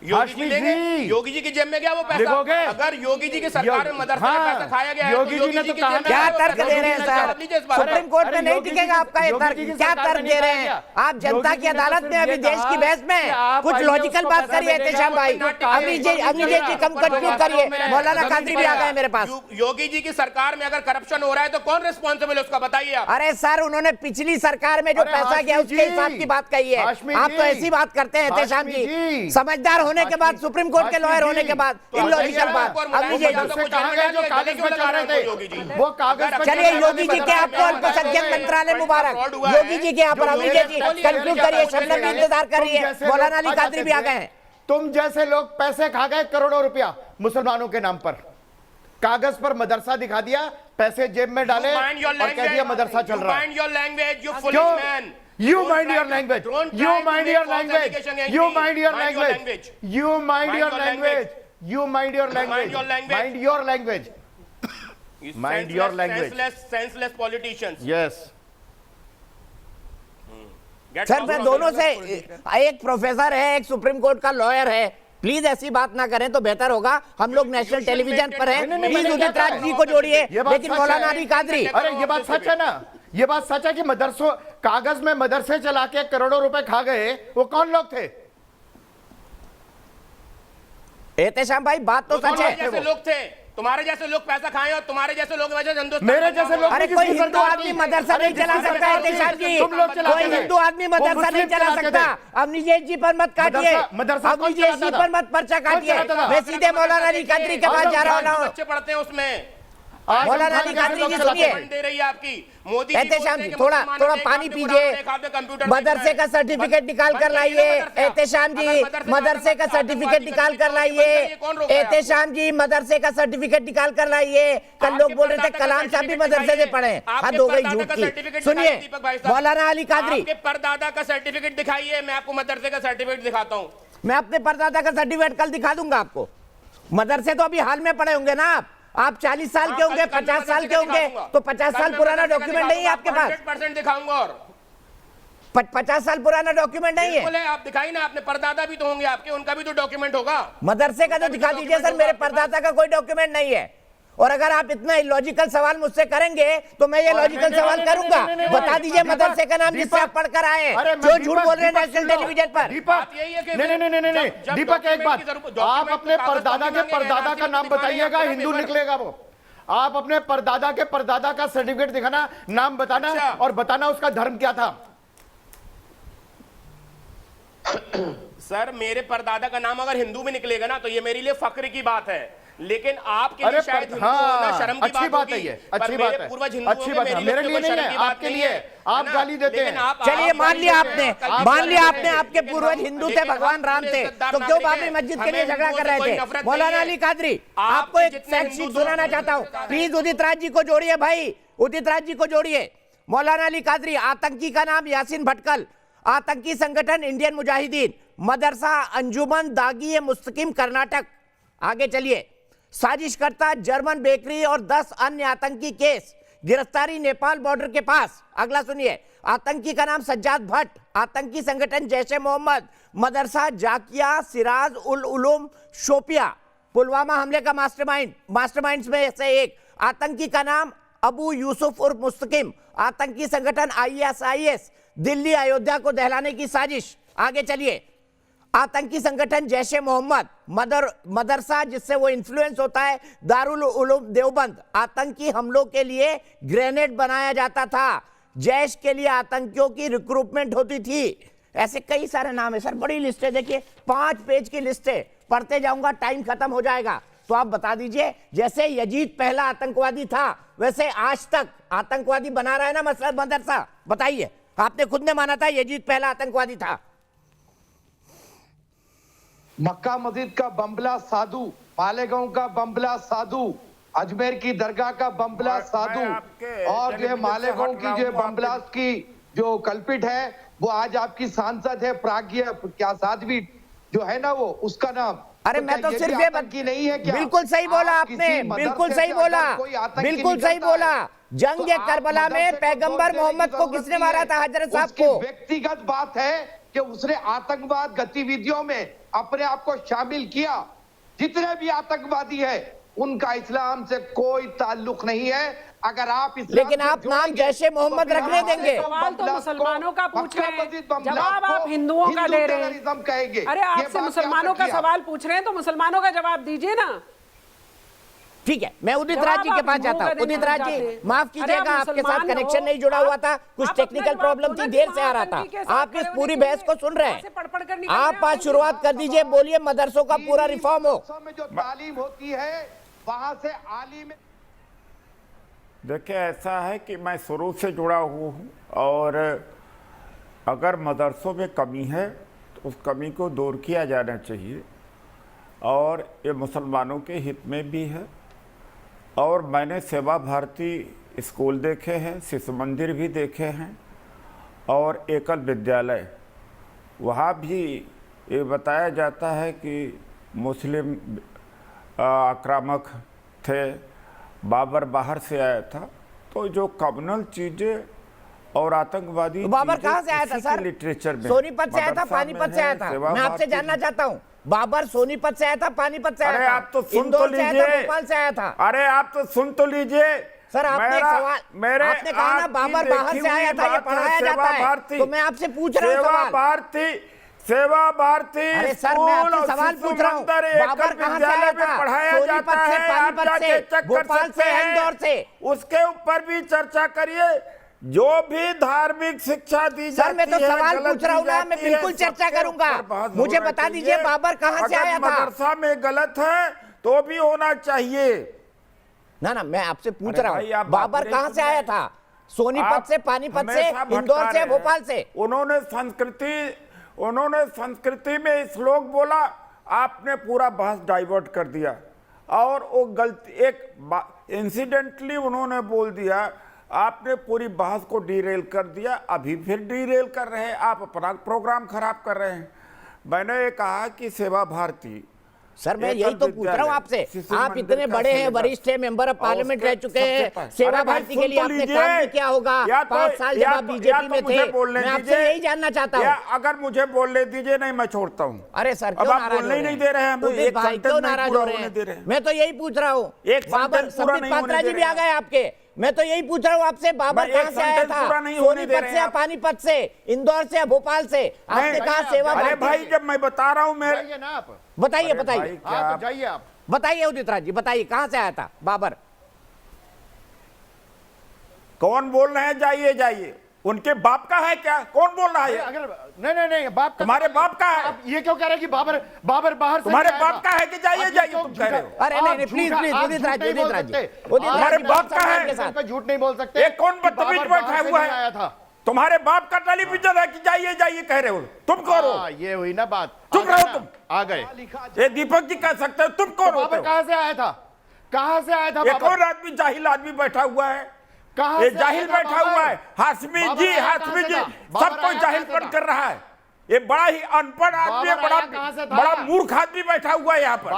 योगी जी की जेब में गया वो पैसा? अगर योगी जी की सरकार में मदरसे में पैसा खाया गया है, योगी जी ने तो कहा, क्या तर्क दे रहे हैं सर? सुप्रीम कोर्ट में नहीं टिकेगा आपका ये तर्क। क्या तर्क दे रहे हैं आप? जनता की अदालत में अभी देश की बहस में कुछ लॉजिकल बात करिए एहतेशाम भाई। अभिजीत जी कम कंट्रोल करिए। मौलाना कादरी भी आ गए मेरे पास। योगी जी की सरकार में अगर करप्शन हो रहा है तो कौन रिस्पॉन्सिबल है उसका बताइए आप। अरे सर, उन्होंने पिछली सरकार में जो पैसा गया उसके हिसाब की बात कही है। आप तो ऐसी बात करते हैं एहतेशाम जी, समझदार होने के बाद, सुप्रीम कोर्ट के लॉयर होने के बाद इलॉजिकल बात। वो कागज, चलिए योगी जी के आपको अल्पसंख्यक मंत्रालय मुबारक। योगी जी के यहाँ पर अभिजीत जी कंक्लूड करिए, शबनम भी इंतजार कर रही है, मौलाना अली कादरी भी आ गए हैं। तुम जैसे लोग पैसे खा गए करोड़ों रुपया मुसलमानों के नाम पर, कागज पर मदरसा दिखा दिया, पैसे जेब में डाले और कह दिया मदरसा चल रहा है। You mind your language. You mind your language. You mind your language. You mind your language. You mind your language. Mind your language. Mind your language. Senseless politicians. Yes. Sir मैं दोनों से, एक प्रोफेसर है, एक सुप्रीम कोर्ट का लॉयर है, प्लीज ऐसी बात ना करें तो बेहतर होगा। हम लोग नेशनल टेलीविजन पर हैं, प्लीज उदित राज जी को जोड़िए, लेकिन मौलाना अली कादरी। अरे ये बात सच है ना, ये बात सच है कि मदरसों, कागज में मदरसे चला के करोड़ों रुपए खा गए, वो कौन लोग थे? एहतेशाम भाई बात तो सच है। जैसे लोग थे, तुम्हारे जैसे लोग पैसा खाएं और तुम्हारे जैसे लोग मेरे जैसे लोग। अरे कोई हिंदू आदमी मदरसा नहीं चला सकता एहतेशाम जी, कोई हिंदू आदमी मदरसा नहीं चला सकता। अभिजीत जी पर मत काटिए, अभिजीत जी पर मत पर्चा काटिए। मैं सीधे मौलाना अली कादरी के पास जा रहा हूँ। बच्चे पढ़ते हैं उसमें। मौलाना अली कादरी जी सुनिए, दे रही है आपकी मोदी एहतेशाम जी थोड़ा पानी पीजिए, मदरसे का सर्टिफिकेट निकाल कर लाइए। एहतेशाम जी मदरसे का सर्टिफिकेट निकाल कर लाइए। एहतेशाम जी मदरसे का सर्टिफिकेट निकाल कर लाइए। कल लोग बोल रहे थे कलाम साहब भी मदरसे से पढ़े, हद हो गई झूठ की। सुनिए मौलाना अली कादरी, परदादा का सर्टिफिकेट दिखाइए, मैं आपको मदरसे का सर्टिफिकेट दिखाता हूँ। मैं अपने परदादा का सर्टिफिकेट कल दिखा दूंगा आपको। मदरसे तो अभी हाल में पढ़े होंगे ना आप 40 साल के होंगे, 50 साल के होंगे, तो 50 साल पुराना डॉक्यूमेंट नहीं है आपके पास? 100% दिखाऊंगा। और 50 साल पुराना डॉक्यूमेंट नहीं है? आप दिखाई ना, आपने परदादा भी तो होंगे आपके, उनका भी तो डॉक्यूमेंट होगा। मदरसे का तो दिखा दीजिए सर, मेरे परदादा का कोई डॉक्यूमेंट नहीं है। और अगर आप इतना इलॉजिकल सवाल मुझसे करेंगे तो मैं ये लॉजिकल सवाल करूंगा। बता दीजिए मदरसे का नाम जिससे आप पढ़कर आए, जो झूठ बोल रहे हैं नेशनल टेलीविजन पर। दीपक नहीं, दीपक एक बात, आप अपने परदादा के परदादा का नाम बताइएगा, हिंदू निकलेगा वो। आप अपने परदादा के परदादा का सर्टिफिकेट दिखाना, नाम बताना और बताना उसका धर्म क्या था। सर मेरे परदादा का नाम अगर हिंदू में निकलेगा ना तो ये मेरे लिए फक्र की बात है। लेकिन आपके लिए शायद हिंदू होना शर्म की अच्छी बात है ये, अच्छी बात है, पूर्वज हिंदू अच्छी बात है, मेरे लिए नहीं है, आपके लिए आप गाली देते हैं। चलिए मान लिया आपने आपके पूर्वज हिंदू थे, भगवान राम थे, तो क्यों बाबरी मस्जिद के लिए झगड़ा कर रहे थे? मौलाना अली कादरी, आपको एक फैक्ट शीट सुनाना चाहता हूँ, प्लीज उदित राज जी को जोड़िए भाई, उदित राज जी को जोड़िए। मौलाना अली कादरी, आतंकी का नाम यासीन भटकल, आतंकी संगठन इंडियन मुजाहिदीन, मदरसा अंजुमन दागी मुस्तकिम कर्नाटक। आगे चलिए। साजिशकर्ता जर्मन बेकरी और 10 अन्य आतंकी केस, गिरफ्तारी नेपाल बॉर्डर के पास। अगला सुनिए। आतंकी का नाम सज्जाद भट्ट, आतंकी संगठन जैश-ए मोहम्मद, मदरसा जाकिया सिराज उल उलूम शोपिया, पुलवामा हमले का मास्टरमाइंड्स में से एक। आतंकी का नाम अबू यूसुफ उर्फ मुस्तकिम, आतंकी संगठन ISIS, दिल्ली अयोध्या को दहलाने की साजिश। आगे चलिए। आतंकी संगठन जैश-ए मोहम्मद, मदरसा जिससे वो इन्फ्लुएंस होता है दारुल उलूम देवबंद, आतंकी हमलों के लिए ग्रेनेड बनाया जाता था, जैश के लिए आतंकियों की रिक्रूटमेंट होती थी। ऐसे कई सारे नाम है सर, बड़ी लिस्ट है, देखिए 5 पेज की लिस्ट है, पढ़ते जाऊंगा टाइम खत्म हो जाएगा। तो आप बता दीजिए, जैसे यजीद पहला आतंकवादी था वैसे आज तक आतंकवादी बना रहा है ना मदरसा? बताइए, आपने खुद ने माना था यजीद पहला आतंकवादी था। मक्का मस्जिद का बम्बला साधु, मालेगांव का बम्बला साधु, अजमेर की दरगाह का बम्बला साधु, और जो है मालेगांव की जो बम्बला की जो कल्पित है वो आज आपकी सांसद है प्राज्ञा क्या साध्वी जो है ना, वो उसका नाम। अरे मैं तो सिर्फ ये की नहीं है क्या? बिल्कुल सही बोला आपने, बिल्कुल सही बोला, बिल्कुल सही बोला। जंग करबला में पैगंबर मोहम्मद को किसने मारा था? हजरत साहब को। व्यक्तिगत बात है कि उसने आतंकवाद गतिविधियों में अपने आप को शामिल किया। जितने भी आतंकवादी है उनका इस्लाम से कोई ताल्लुक नहीं है। अगर आप लेकिन आप नाम जैश-ए मोहम्मद रखने देंगे? सवाल तो मुसलमानों का पूछ रहे हैं, जवाब आप हिंदुओं का दे रहे हैं। कहेंगे अरे आपसे मुसलमानों का सवाल पूछ रहे हैं तो मुसलमानों का जवाब दीजिए ना। ठीक है, मैं उदित राज जी के पास जाता हूँ। उदित राज जी माफ कीजिएगा, आपके साथ कनेक्शन नहीं जुड़ा हुआ था, कुछ टेक्निकल प्रॉब्लम थी, देर से आ रहा था। आप इस पूरी बहस को सुन रहे हैं, आप आज शुरुआत कर दीजिए, बोलिए मदरसों का पूरा रिफॉर्म हो। जो तालीम होती है वहां से आलिम। देखिए, ऐसा है कि मैं शुरू से जुड़ा हुआ हूँ और अगर मदरसों में कमी है तो उस कमी को दूर किया जाना चाहिए और ये मुसलमानों के हित में भी है। और मैंने सेवा भारती स्कूल देखे हैं, शिशु मंदिर भी देखे हैं और एकल विद्यालय, वहाँ भी ये बताया जाता है कि मुस्लिम आक्रामक थे, बाबर बाहर से आया था। तो जो कम्युनल चीज़ें और आतंकवादी तो बाबर कहाँ से आया था सर? लिटरेचर में सोनीपत से आया था, पानीपत से आया था? मैं आपसे जानना चाहता हूँ, बाबर सोनीपत से आया था, पानीपत से आया था? आप तो सुन तो लीजिए, भोपाल से आया था? अरे आप तो सुन तो लीजिए सर। आपने सवाल, आपने कहा ना बाबर बाहर से आया था, ये पढ़ाया जाता है, तो मैं आपसे पूछ रहा हूँ सवाल। सेवा भारती। अरे सर, मैं आपसे सवाल पूछ रहा हूँ, बाबर कहाँ से आया था? पढ़ाया जाता है, पानीपत से, भोपाल से, इंदौर से, उसके ऊपर भी चर्चा करिए। जो भी धार्मिक शिक्षा दी जाती है, मैं तो सवाल पूछ रहा हूँ ना, मैं बिल्कुल चर्चा करूंगा। मुझे बता दीजिए बाबर कहाँ से आया था? मदरसा में गलत है तो भी होना चाहिए ना। मैं आपसे पूछ रहा हूँ, बाबर कहाँ से आया था? सोनीपत से, पानीपत से, इंदौर से, भोपाल से? उन्होंने संस्कृति में श्लोक बोला, आपने पूरा बहस डाइवर्ट कर दिया और वो गलती एक इंसिडेंटली उन्होंने बोल दिया, आपने पूरी बहस को डीरेल कर दिया। अभी फिर डीरेल कर रहे हैं, आप अपना प्रोग्राम खराब कर रहे हैं। मैंने ये कहा कि सेवा भारती, सर मैं यही तो पूछ रहा हूँ आपसे, आप इतने बड़े हैं, वरिष्ठ हैं, मेंबर ऑफ पार्लियामेंट रह चुके हैं, सेवा भारती के लिए आपने काम भी किया होगा, 5 साल जब आप बीजेपी में थे, मैं आपसे यही जानना चाहता हूँ। अगर मुझे बोलने दीजिए, नहीं मैं छोड़ता हूँ। अरे सर क्यों नाराज हो रहे हैं? नहीं दे रहे हैं, क्यों नाराज हो रहे हैं? मैं तो यही पूछ रहा हूँ। बाबर, संबित पात्रा जी भी आ गए आपके, मैं तो यही पूछ रहा हूँ आपसे, बाबर कहाँ से आया था? सोनीपत से या पानीपत से, इंदौर से या भोपाल से? आपने कहा सेवा भारती। अरे भाई, जब मैं बता रहा हूँ, मेरे बताइए बताइए, जाइए आप बताइए उदित राज जी, बताइए कहां से आया था बाबर? कौन बोल रहे हैं? जाइए जाइए, उनके बाप का है क्या? कौन बोल रहा है? अगर नहीं बाप का, तुम्हारे बाप का है? आप ये क्यों कह रहे हैं कि बाबर बाहर तुम्हारे बाप का है कि जाइए तुम कह रहे हो? अरे नहीं प्लीज उदित राज तुम्हारे बाप का है? झूठ नहीं बोल सकते। एक कौन बदतमीज बैठा हुआ है? तुम्हारे बाप का टेलीविजन है कि जाइए कह रहे हो? तुम कौन हो? ये हुई ना बात। चुप रहो तुम। आ गए ये दीपक जी कह सकते हो। तुम कौन हो? कहां से आया था? कहां से आया था? एक और आदमी जाहिल आदमी बैठा हुआ है। कहां ये जाहिल बैठा हुआ है। हाशमी जी सबको जाहिल कर रहा है। ये बड़ा ही अनपढ़ आदमी, बड़ा मूर्ख आदमी बैठा हुआ है यहाँ पर।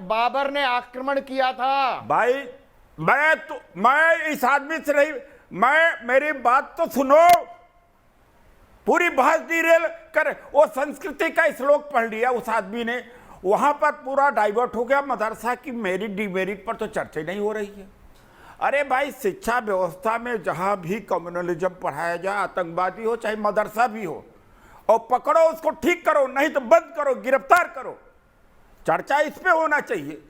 बाबर ने आक्रमण किया था भाई। मैं इस आदमी से नहीं, मेरी बात तो सुनो। पूरी बहस डिरेल कर, वो संस्कृति का श्लोक पढ़ लिया उस आदमी ने, वहां पर पूरा डाइवर्ट हो गया। मदरसा की मेरिट डिमेरिट पर तो चर्चा नहीं हो रही है। अरे भाई, शिक्षा व्यवस्था में जहां भी कम्युनलिज्म पढ़ाया जाए, आतंकवादी हो चाहे मदरसा भी हो, और पकड़ो उसको, ठीक करो, नहीं तो बंद करो, गिरफ्तार करो। चर्चा इस पे होना चाहिए।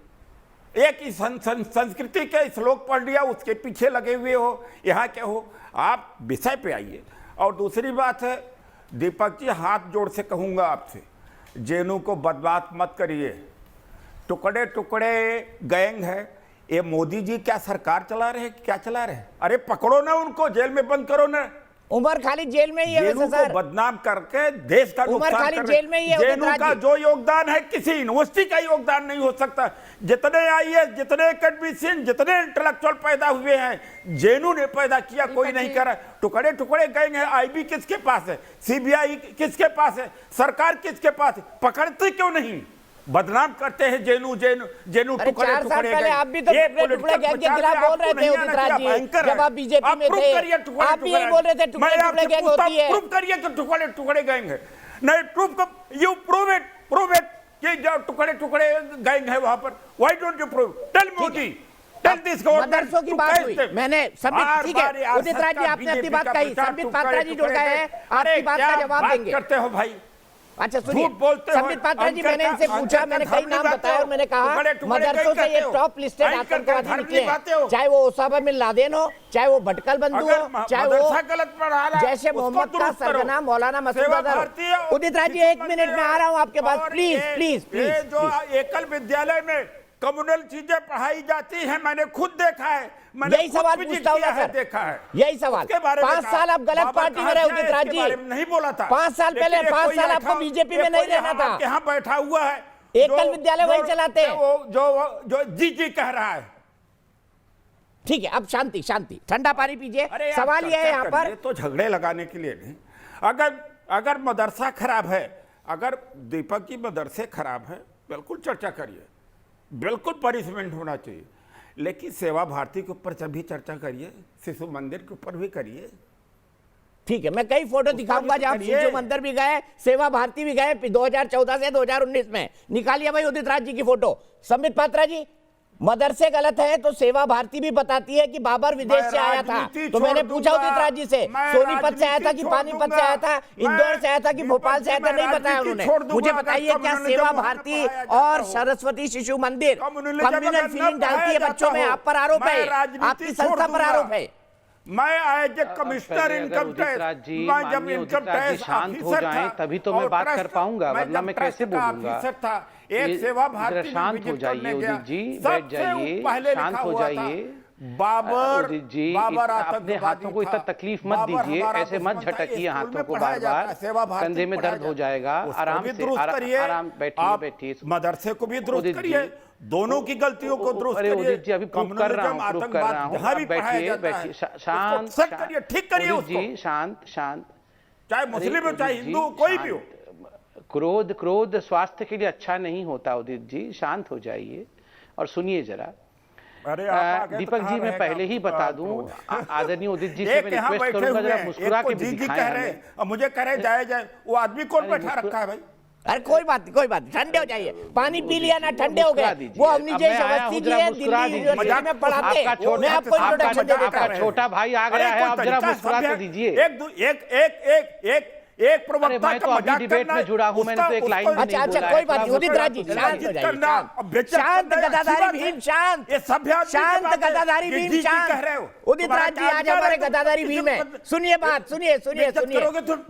एक ही संस्कृति के श्लोक पढ़ लिया, उसके पीछे लगे हुए हो, यहाँ क्या हो। आप विषय पे आइए। और दूसरी बात है, दीपक जी, हाथ जोड़ से कहूँगा आपसे, जेनू को बर्बाद मत करिए। टुकड़े टुकड़े गैंग है। ये मोदी जी क्या सरकार चला रहे हैं? क्या चला रहे हैं? अरे पकड़ो ना उनको, जेल में बंद करो ना। उमर खालिद जेल में ही है जेनू को बदनाम करके देश का नुकसान कर जेल में ही है। जेनू का जो योगदान है, किसी यूनिवर्सिटी का योगदान नहीं हो सकता। जितने आईएएस, जितने एकेडमिशियन, जितने इंटेलेक्चुअल पैदा हुए हैं, जेनू ने पैदा किया, कोई नहीं करा। टुकड़े टुकड़े गए हैं। आईबी किसके पास है? सीबीआई किसके पास है? सरकार किसके पास है? पकड़ते क्यों नहीं? बदनाम करते हैं जेनू टुकड़े टुकड़े गए। आप भी तो टुकड़े गैंग के खिलाफ बोल रहे थे उदित राज जी, जब आप बीजेपी में थे। आप भी यही बोल रहे थे टुकड़े टुकड़े गैंग होती है। प्रूव करिए कि टुकड़े टुकड़े गैंग है। नहीं, यू प्रूव इट कि जो टुकड़े टुकड़े गैंग है वहां पर। Why don't you prove? Tell Modi, tell this government. मदरसों की बात हुई, मैंने संबित, ठीक है उदित राज जी, आपने अपनी बात कही, संबित पात्रा जी जुड़ गए हैं, आपकी बात का जवाब देंगे। करते हो भाई? अच्छा सुनिए, संबित पात्रा जी, मैंने इनसे पूछा, मैंने कई नाम बताया और मैंने कहा मदरसों से ये टॉप लिस्टेड आतंकवादी निकले हैं, चाहे वो ओसामा बिन लादेन हो, चाहे वो भटकल बंधु हो, चाहे वो जैसे मोहम्मद का सरगना मौलाना मसूद अजहर हो। उदित राज जी, 1 मिनट में आ रहा हूं आपके पास, प्लीज। जो एकल विद्यालय में कम्युनल चीजें पढ़ाई जाती हैं, मैंने खुद देखा है। यही सवाल पूछता हूँ सर, देखा है यही सवाल। 5 साल आप गलत पार्टी में रहे उदित राज जी, नहीं बोला था 5 साल पहले, 5 साल आपको बीजेपी में नहीं रहना था। यहाँ बैठा हुआ है, एकल विद्यालय वही चलाते हैं, जो जी कह रहा है। ठीक है, अब शांति, ठंडा पानी पीजिए। सवाल यह है यहाँ पर, तो झगड़े लगाने के लिए नहीं। अगर मदरसा खराब है, अगर दीपक जी मदरसे खराब है, बिल्कुल चर्चा करिए, बिल्कुल पनिशमेंट होना चाहिए। लेकिन सेवा भारती के ऊपर भी चर्चा करिए, शिशु मंदिर के ऊपर भी करिए। ठीक है, मैं कई फोटो दिखाऊंगा जहां शिशु मंदिर भी गए, सेवा भारती भी गए 2014 से 2019 में। निकालिए भाई उदित राज जी की फोटो। संबित पात्रा जी, मदरसे गलत है तो सेवा भारती भी बताती है कि बाबर विदेश से आया था। तो मैंने पूछा उदित राज जी से, सोनीपत से आया था कि पानीपत से आया था, इंदौर से आया था कि भोपाल से आया था, नहीं बताया उन्होंने। मुझे बताइए, क्या सेवा भारती और सरस्वती शिशु मंदिर कम्युनल फीलिंग डालती है बच्चों में? आप पर आरोप है, आपकी संस्था पर आरोप है। मैं as a commissioner income tax, मैं जब इनकम टैक्स शांत हो जाएं तभी तो मैं बात कर पाऊंगा, वरना मैं कैसे बोलूंगा? एक सेवा भारती शांत हो जाइए उदित जी, बैठ जाइए, शांत हो जाइए। बाबर जी, अपने हाथों को इतना तकलीफ मत दीजिए, ऐसे मत झटकिए हाथों को बार बार, कंधे में दर्द हो जाएगा। आराम से, आराम बैठिए। मदरसे को भी दुरुस्त करिए, दोनों की गलतियों को दुरुस्त करिए। उदित जी, अभी प्रूव कर रहा हूँ, बैठिए, शांत, ठीक करिए उदित जी, शांत, चाहे मुस्लिम हो चाहे हिंदू हो, कोई भी हो। क्रोध स्वास्थ्य के लिए अच्छा नहीं होता उदित जी, शांत हो जाइए और सुनिए जरा। दीपक जी, मैं पहले ही बता दूं, आदरणीय उदित जी से मैं रिक्वेस्ट करूंगा, जरा मुस्कुरा के दिखाएं। और मुझे कह रहे जाए वो आदमी कौन बैठा रखा है भाई? अरे कोई बात नहीं, ठंडे हो जाइए, पानी पी लिया ना, ठंडे हो गए। वो हमने जैसे अवस्थी जी है, दिल्ली यूनिवर्सिटी में पढ़ाते हैं, मैं आपको इंट्रोडक्शन दे देता हूं। छोटा भाई आ गया है, अब जरा मुस्कुरा के दीजिए। एक प्रवक्ता मैं तो अभी डिबेट में जुड़ा हूं, मैंने तो एक लाइन भी अच्छा अच्छा कोई बात नहीं, उदित राज जी शांत हो जाइए, शांत गदाधारी भीम शांत, शांत गदाधारी भीम शांत। उदित राज जी आज हमारे गदाधारी भीम है, सुनिए बात, सुनिए सुनिए सुनिए,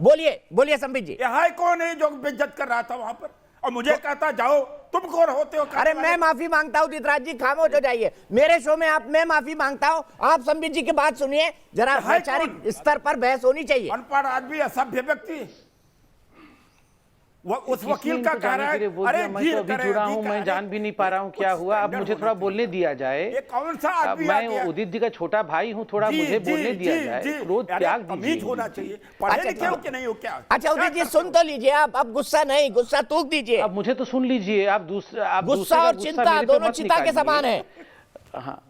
बोलिए बोलिए संबित जी। यहाँ कौन है जो बेइज्जत कर रहा था वहां पर और मुझे कहता जाओ, तुम कौन होते हो? अरे मैं माफी मांगता हूँ उदित राज जी, खामोश हो जाइए मेरे शो में आप। मैं माफी मांगता हूँ, आप संबित जी की बात सुनिए जरा, वैचारिक स्तर पर बहस होनी चाहिए। अनपढ़ आदमी, असभ्य व्यक्ति, वो उस वकील का कह रहा है अरे मैं तो अभी जुड़ा हूं, मैं जान भी नहीं पा रहा हूं क्या हुआ। अब मुझे थोड़ा बोलने दिया जाए। ये कौन सा आदमी? मैं उदित जी का छोटा भाई हूं, थोड़ा मुझे बोलने दिया जाए। क्रोध त्याग दीजिए, होना चाहिए। पढ़े लिखे हो कि नहीं हो क्या? अच्छा उदित जी सुन तो लीजिए आप, अब गुस्सा नहीं, गुस्सा थूक दीजिए। अब मुझे तो सुन लीजिए आप। गुस्सा और चिंता दोनों चिता के समान है। हाँ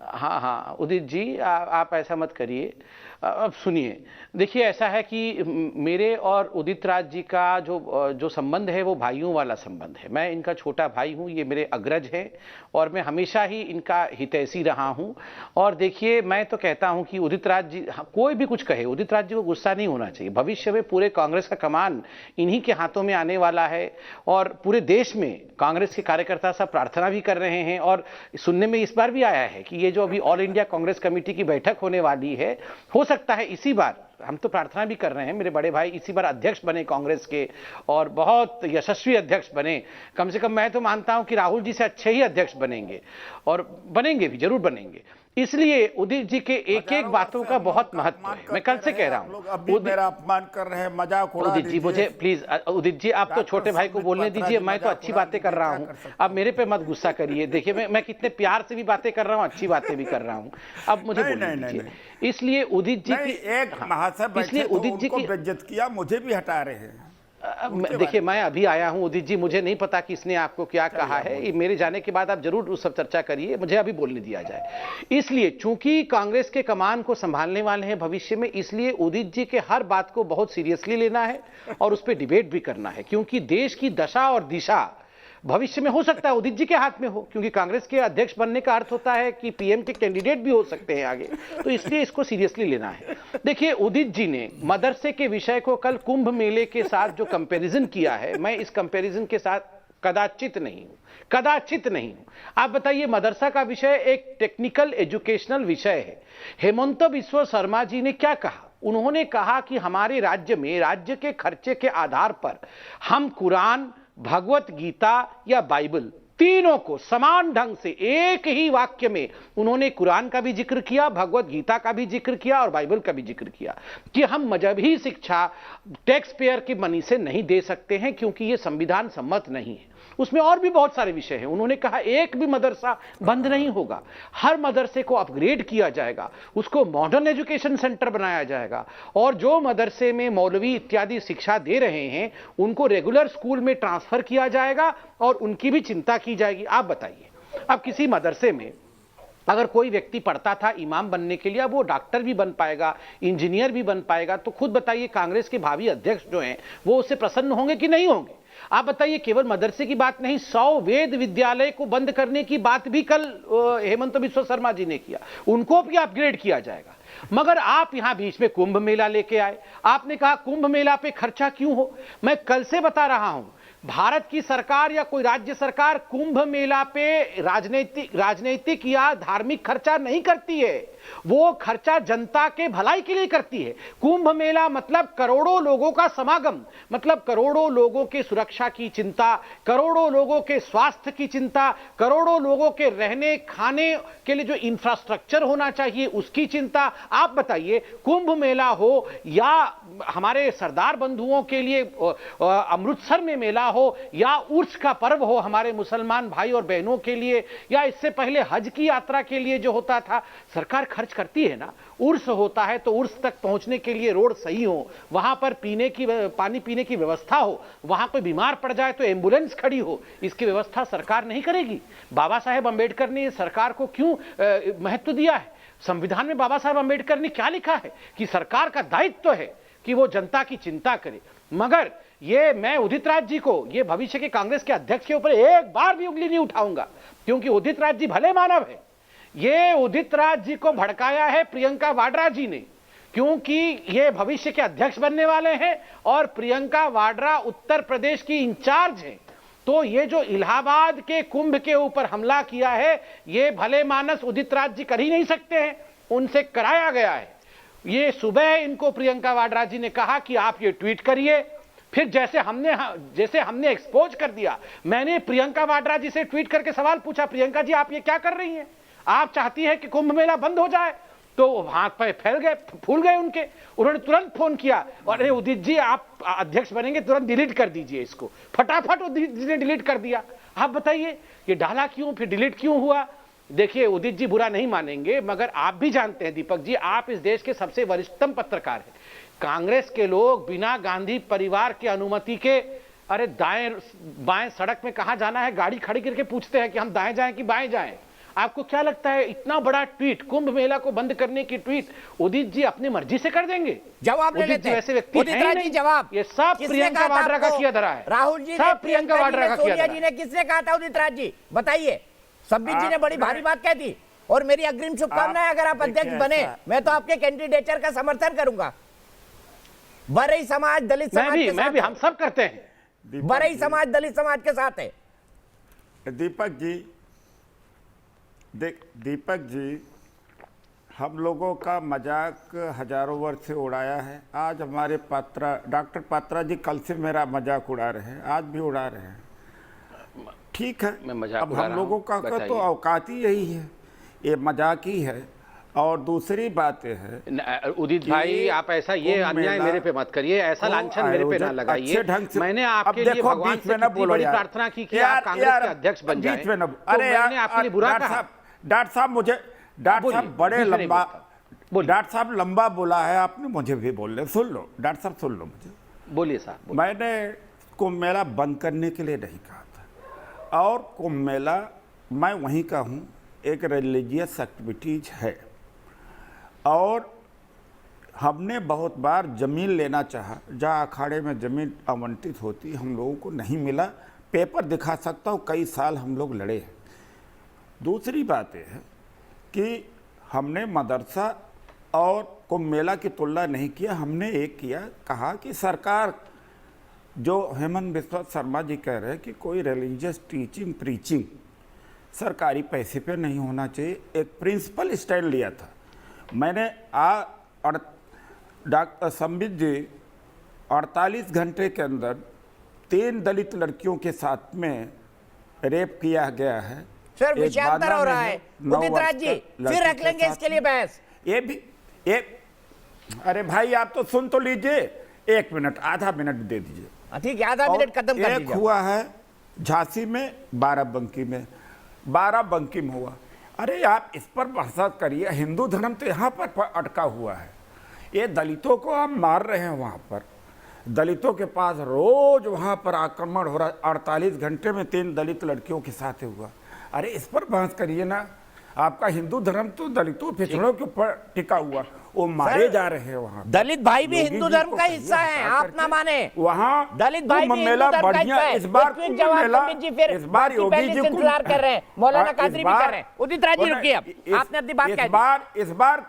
हाँ हाँ उदित जी आप ऐसा मत करिए। अब सुनिए, देखिए ऐसा है कि मेरे और उदित राज जी का जो संबंध है वो भाइयों वाला संबंध है। मैं इनका छोटा भाई हूँ, ये मेरे अग्रज हैं और मैं हमेशा ही इनका हितैषी रहा हूँ। और देखिए मैं तो कहता हूँ कि उदित राज जी कोई भी कुछ कहे, उदित राज जी को गुस्सा नहीं होना चाहिए। भविष्य में पूरे कांग्रेस का कमान इन्हीं के हाथों में आने वाला है और पूरे देश में कांग्रेस के कार्यकर्ता सब प्रार्थना भी कर रहे हैं। और सुनने में इस बार भी आया है कि ये जो अभी ऑल इंडिया कांग्रेस कमेटी की बैठक होने वाली है, हो सकता है इसी बार, हम तो प्रार्थना भी कर रहे हैं, मेरे बड़े भाई इसी बार अध्यक्ष बने कांग्रेस के और बहुत यशस्वी अध्यक्ष बने। कम से कम मैं तो मानता हूं कि राहुल जी से अच्छे ही अध्यक्ष बनेंगे और बनेंगे भी, जरूर बनेंगे। इसलिए उदित जी के एक एक बातों का बहुत महत्व है। मैं कल से कह रहा हूँ, मेरा अपमान कर रहे हैं, मजाक उड़ा उदित जी मुझे प्लीज, उदित जी आप तो छोटे भाई को बोलने दीजिए, मैं तो अच्छी बातें कर रहा हूँ। अब मेरे पे मत गुस्सा करिए। देखिए मैं कितने प्यार से भी बातें कर रहा हूँ, अच्छी बातें भी कर रहा हूँ। अब मुझे बोलने दीजिए। इसलिए उदित जी की एक महासभा, इसलिए उदित जी की बेइज्जत किया, मुझे भी हटा रहे हैं। देखिए मैं अभी आया हूं उदित जी, मुझे नहीं पता कि इसने आपको क्या कहा है। मेरे जाने के बाद आप जरूर उस सब चर्चा करिए, मुझे अभी बोलने दिया जाए। इसलिए चूंकि कांग्रेस के कमान को संभालने वाले हैं भविष्य में, इसलिए उदित जी के हर बात को बहुत सीरियसली लेना है और उस पर डिबेट भी करना है। क्योंकि देश की दशा और दिशा भविष्य में हो सकता है उदित जी के हाथ में हो, क्योंकि कांग्रेस के अध्यक्ष बनने का अर्थ होता है कि पीएम के कैंडिडेट भी हो सकते हैं आगे, तो इसलिए इसको सीरियसली लेना है। देखिए उदित जी ने मदरसे के विषय को कल कुंभ मेले के साथ जो कंपैरिजन किया है, मैं इस कंपैरिजन के साथ कदाचित नहीं हूं, कदाचित नहीं हूं। आप बताइए, मदरसा का विषय एक टेक्निकल एजुकेशनल विषय है। हेमंत बिस्वा शर्मा जी ने क्या कहा? उन्होंने कहा कि हमारे राज्य में राज्य के खर्चे के आधार पर हम कुरान, भगवत गीता या बाइबल तीनों को समान ढंग से एक ही वाक्य में उन्होंने कुरान का भी जिक्र किया, भगवत गीता का भी जिक्र किया और बाइबल का भी जिक्र किया कि हम मजहबी शिक्षा टैक्स पेयर की मनी से नहीं दे सकते हैं क्योंकि यह संविधान सम्मत नहीं है। उसमें और भी बहुत सारे विषय हैं। उन्होंने कहा एक भी मदरसा बंद नहीं होगा, हर मदरसे को अपग्रेड किया जाएगा, उसको मॉडर्न एजुकेशन सेंटर बनाया जाएगा और जो मदरसे में मौलवी इत्यादि शिक्षा दे रहे हैं उनको रेगुलर स्कूल में ट्रांसफर किया जाएगा और उनकी भी चिंता की जाएगी। आप बताइए, अब किसी मदरसे में अगर कोई व्यक्ति पढ़ता था इमाम बनने के लिए, अब वो डॉक्टर भी बन पाएगा, इंजीनियर भी बन पाएगा, तो खुद बताइए कांग्रेस के भावी अध्यक्ष जो हैं वो उससे प्रसन्न होंगे कि नहीं होंगे? आप बताइए, केवल मदरसे की बात नहीं, 100 वेद विद्यालय को बंद करने की बात भी कल हेमंत बिस्वा शर्मा जी ने किया, उनको भी अपग्रेड किया जाएगा। मगर आप यहां बीच में कुंभ मेला लेके आए। आपने कहा कुंभ मेला पे खर्चा क्यों हो? मैं कल से बता रहा हूं, भारत की सरकार या कोई राज्य सरकार कुंभ मेला पे राजनीतिक या धार्मिक खर्चा नहीं करती है, वो खर्चा जनता के भलाई के लिए करती है। कुंभ मेला मतलब करोड़ों लोगों का समागम, मतलब करोड़ों लोगों के सुरक्षा की चिंता, करोड़ों लोगों के स्वास्थ्य की चिंता, करोड़ों लोगों के रहने खाने के लिए जो इंफ्रास्ट्रक्चर होना चाहिए उसकी चिंता। आप बताइए, कुंभ मेला हो या हमारे सरदार बंधुओं के लिए अमृतसर में मेला हो या उर्स का पर्व हो हमारे मुसलमान भाई और बहनों के लिए, या इससे पहले हज की यात्रा के लिए जो होता था, सरकार खर्च करती है ना। उर्स होता है तो उर्स तक पहुंचने के लिए रोड सही हो, वहां पर पानी पीने की व्यवस्था हो, वहां कोई बीमार पड़ जाए तो एम्बुलेंस खड़ी हो, इसकी व्यवस्था सरकार नहीं करेगी? बाबा साहेब अंबेडकर ने सरकार को क्यों महत्व दिया है? संविधान में बाबा साहेब अंबेडकर ने क्या लिखा है कि सरकार का दायित्व है कि वो जनता की चिंता करे। मगर ये मैं उदित राज जी को, ये भविष्य के कांग्रेस के अध्यक्ष के ऊपर एक बार भी उंगली नहीं उठाऊंगा, क्योंकि उदित राज जी भले मानव है। ये उदित राज जी को भड़काया है प्रियंका वाड्रा जी ने, क्योंकि ये भविष्य के अध्यक्ष बनने वाले हैं और प्रियंका वाड्रा उत्तर प्रदेश की इंचार्ज हैं। तो ये जो इलाहाबाद के कुंभ के ऊपर हमला किया है, ये भले मानस उदित राज जी कर ही नहीं सकते हैं, उनसे कराया गया है। ये सुबह इनको प्रियंका वाड्रा जी ने कहा कि आप ये ट्वीट करिए, फिर जैसे हमने एक्सपोज कर दिया, मैंने प्रियंका वाड्रा जी से ट्वीट करके सवाल पूछा, प्रियंका जी आप ये क्या कर रही हैं? आप चाहती हैं कि कुंभ मेला बंद हो जाए? तो हाथ पे फैल गए, फूल गए उनके। उन्होंने तुरंत फोन किया और अरे उदित जी आप अध्यक्ष बनेंगे, तुरंत डिलीट कर दीजिए इसको। फटाफट उदित जी ने डिलीट कर दिया। आप बताइए ये डाला क्यों, फिर डिलीट क्यों हुआ? देखिए उदित जी बुरा नहीं मानेंगे, मगर आप भी जानते हैं दीपक जी, आप इस देश के सबसे वरिष्ठतम पत्रकार हैं। कांग्रेस के लोग बिना गांधी परिवार की अनुमति के अरे दाएं बाएं सड़क में कहां जाना है गाड़ी खड़ी करके पूछते हैं कि हम दाएं जाएं कि बाएं जाएं। आपको क्या लगता है इतना बड़ा ट्वीट, कुंभ मेला को बंद करने की ट्वीट उदित जी अपनी मर्जी से कर देंगे? जवाब ले लेते हैं। वैसे व्यक्ति है नहीं। जवाब ये सब प्रियंका वाड्रा का किया धरा है। राहुल जी सब प्रियंका वाड्रा का किया धरा जी ने किसने कहा था उदित राज जी बताइए? संबित जी ने बड़ी भारी बात कह दी और मेरी अग्रिम शुभकामनाएं, अगर आप अध्यक्ष बने मैं तो आपके कैंडिडेचर का समर्थन करूंगा। बरई समाज दलित समाज के साथ, हम सब करते हैं। बरई समाज दलित समाज के साथ है। दीपक जी हम लोगों का मजाक हजारों वर्ष से उड़ाया है। आज हमारे डॉक्टर पात्रा जी कल से मेरा मजाक उड़ा रहे हैं, आज भी उड़ा रहे हैं। ठीक है, मैं मजाक अब हम लोगों का तो औकात ही यही है, ये मजाक ही है। और दूसरी बात यह है उदित भाई आप ऐसा ये अन्याय मेरे पे मत करिए, ऐसा लांछन मेरे पे ना लगाइए। मैंने आपके लिए भगवान से कितनी बड़ी प्रार्थना की कि आप कांग्रेस के अध्यक्ष बन जाएं। अरे मैंने आपके लिए बुरा कहा? डॉक्टर साहब मुझे बड़े लंबा डॉक्टर साहब लंबा बोला है आपने, मुझे भी बोल रहे, सुन लो डॉक्टर साहब सुन लो मुझे। बोलिए साहब। मैंने कुंभ मेला बंद करने के लिए नहीं कहा था, और कुंभ मेला मैं वहीं का हूँ, एक रिलीजियस एक्टिविटीज है और हमने बहुत बार ज़मीन लेना चाहा, जहाँ अखाड़े में ज़मीन आवंटित होती हम लोगों को नहीं मिला। पेपर दिखा सकता हूँ, कई साल हम लोग लड़े हैं। दूसरी बात यह है कि हमने मदरसा और कुंभ मेला की तुलना नहीं किया, हमने एक किया, कहा कि सरकार जो हेमंत बिस्वा शर्मा जी कह रहे हैं कि कोई रिलीजियस टीचिंग प्रीचिंग सरकारी पैसे पे नहीं होना चाहिए, एक प्रिंसिपल स्टैंड लिया था। मैंने डॉक्टर संबित जी 48 घंटे के अंदर 3 दलित लड़कियों के साथ में रेप किया गया है। सर विषयांतर हो रहा है उदित राज जी, फिर रख लेंगे इसके लिए बहस। अरे भाई आप तो सुन तो लीजिए, 1 मिनट आधा मिनट दे दीजिए। ठीक है, आधा मिनट खत्म कर दीजिए। एक हुआ है झांसी में, बाराबंकी में, बाराबंकी में हुआ। अरे आप इस पर बहस करिए, हिंदू धर्म तो यहाँ पर अटका हुआ है, ये दलितों को हम मार रहे हैं। वहाँ पर दलितों के पास रोज वहाँ पर आक्रमण हो रहा है, 48 घंटे में 3 दलित लड़कियों के साथ हुआ। अरे इस पर बहस करिए ना। आपका हिंदू धर्म तो दलितों पिछड़ों के ऊपर टिका हुआ, वो मारे जा रहे हैं। वहाँ दलित भाई भी हिंदू धर्म का हिस्सा है, आप ना माने। वहाँ दलित भाई भी हिंदू धर्म का हिस्सा है। इस बार योगी जी इंतजार कर रहे हैं, मौलाना कादरी भी कर रहे हैं। उदित राज जी रुकिए, अब आपने अपनी बात कह दी। इस बार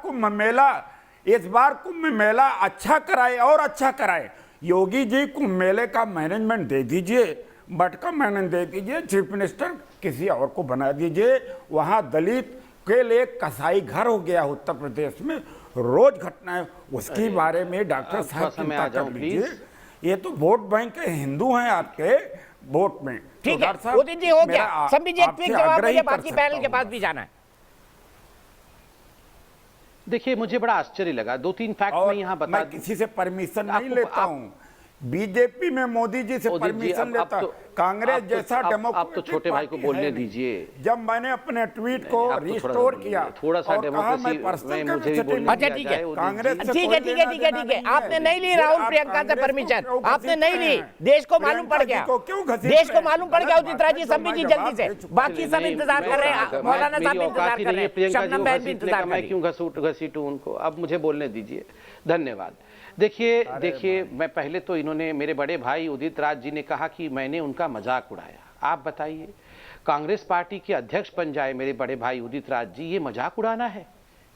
कुंभ मेला अच्छा कराए और अच्छा कराए। योगी जी कुंभ मेले का मैनेजमेंट दे दीजिए, बटका मैनेजमेंट दे दीजिए, चीफ मिनिस्टर किसी और को बना दीजिए। वहाँ दलित के लिए कसाई घर हो गया उत्तर प्रदेश में, रोज घटनाएं, उसके बारे में डॉक्टर साहब चिंता कर लीजिए। ये तो वोट बैंक के हिंदू हैं आपके वोट में। ठीक है उदित जी, हो गया। संबित जी एक क्विक जवाब मुझे बाकी पैनल के पास भी जाना है। देखिए मुझे बड़ा आश्चर्य लगा, 2-3 फैक्ट मैं यहाँ बता मैं किसी से परमिशन नहीं लेता हूँ। बीजेपी में मोदी जी से परमिशन लेता, कांग्रेस जैसा डेमोक्रेटिक आप तो छोटे भाई को बोलने दीजिए। जब मैंने अपने ट्वीट को रिस्टोर किया, थोड़ा सा डेमोक्रेसी में मुझे भी बोलने अच्छा ठीक है, कांग्रेस ठीक है, आपने नहीं ली राहुल प्रियंका से परमिशन, आपने नहीं ली, देश को मालूम पड़ गया, देश को मालूम पड़ गया। उदित राज जी, संबित जी जल्दी से, बाकी सब इंतजार कर रहे हैं, मौलाना साहब इंतजार कर रहे हैं, शबनम बहन भी इंतजार कर रही है। मैं क्यों घसीटूं उनको, अब मुझे बोलने दीजिए। धन्यवाद। देखिए मैं पहले तो इन्होंने, मेरे बड़े भाई उदित राज जी ने कहा कि मैंने उनका मजाक उड़ाया। आप बताइए, कांग्रेस पार्टी के अध्यक्ष बन जाए मेरे बड़े भाई उदित राज जी, ये मजाक उड़ाना है?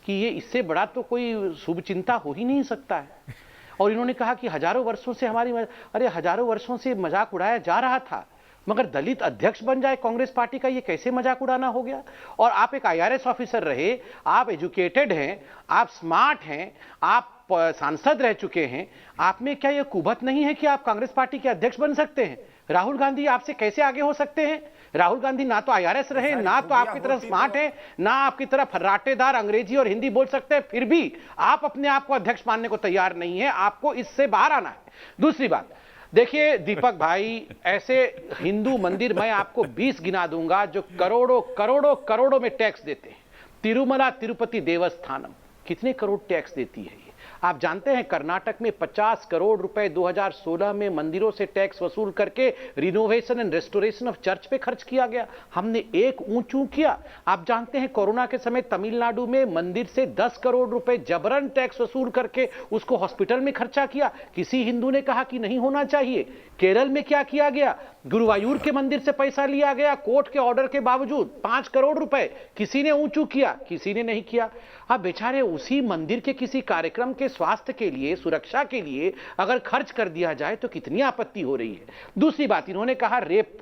कि ये इससे बड़ा तो कोई शुभ चिंता हो ही नहीं सकता है। और इन्होंने कहा कि हजारों वर्षों से अरे हजारों वर्षों से मजाक उड़ाया जा रहा था, मगर दलित अध्यक्ष बन जाए कांग्रेस पार्टी का, ये कैसे मजाक उड़ाना हो गया? और आप एक IRS ऑफिसर रहे, आप एजुकेटेड हैं, आप स्मार्ट हैं, आप सांसद रह चुके हैं, आप में क्या यह कुबत नहीं है कि आप कांग्रेस पार्टी के अध्यक्ष बन सकते हैं? राहुल गांधी आपसे कैसे आगे हो सकते हैं? राहुल गांधी ना तो IRS रहे, ना तो आपकी तरह स्मार्ट है, ना आपकी तरह फर्राटेदार अंग्रेजी और हिंदी बोल सकते हैं, फिर भी आप अपने आप को अध्यक्ष मानने को तैयार नहीं है। आपको इससे बाहर आना है। दूसरी बात, देखिए दीपक भाई, ऐसे हिंदू मंदिर मैं आपको 20 गिना दूंगा जो करोड़ों करोड़ों करोड़ों में टैक्स देते हैं। तिरुमला तिरुपति देवस्थानम कितने करोड़ टैक्स देती है? आप जानते हैं कर्नाटक में 50 करोड़ रुपए 2016 में मंदिरों से टैक्स वसूल करके renovation and restoration of church पे खर्च किया गया। हमने एक ऊंचू किया। आप जानते हैं कोरोना के समय तमिलनाडु में मंदिर से 10 करोड़ रुपए जबरन टैक्स वसूल करके उसको हॉस्पिटल में खर्चा किया। किसी हिंदू ने कहा कि नहीं होना चाहिए। केरल में क्या किया गया? गुरुवायूर के मंदिर से पैसा लिया गया कोर्ट के ऑर्डर के बावजूद, 5 करोड़ रुपए। किसी ने ऊंचू किया? किसी ने नहीं किया। अब बेचारे उसी मंदिर के किसी कार्यक्रम के स्वास्थ्य के लिए, सुरक्षा के लिए अगर खर्च कर दिया जाए तो कितनी आपत्ति हो रही है। दूसरी बात, इन्होंने कहा रेप,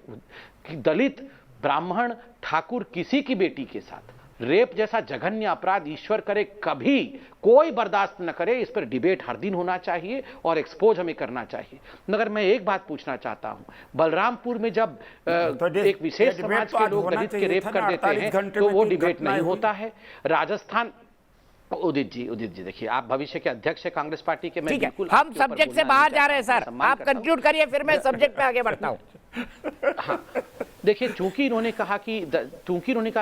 दलित, ब्राह्मण, ठाकुर किसी की बेटी के साथ रेप जैसा जघन्य अपराध ईश्वर करे कभी कोई बर्दाश्त न करे। इस पर डिबेट हर दिन होना चाहिए और एक्सपोज हमें करना चाहिए। मगर मैं एक बात पूछना चाहता हूं, बलरामपुर में जब एक विशेष समाज के लोग दलित के रेप कर देते हैं तो वो डिबेट नहीं होता है। राजस्थान, उदित जी देखिए, आप भविष्य के अध्यक्ष है कांग्रेस पार्टी के। मैं बिल्कुल हम सब्जेक्ट से बाहर जा रहे हैं सर, आप कंक्लूड करिए, फिर मैं सब्जेक्ट पे आगे बढ़ता हूं। हाँ, देखिए, चूंकि इन्होंने कहा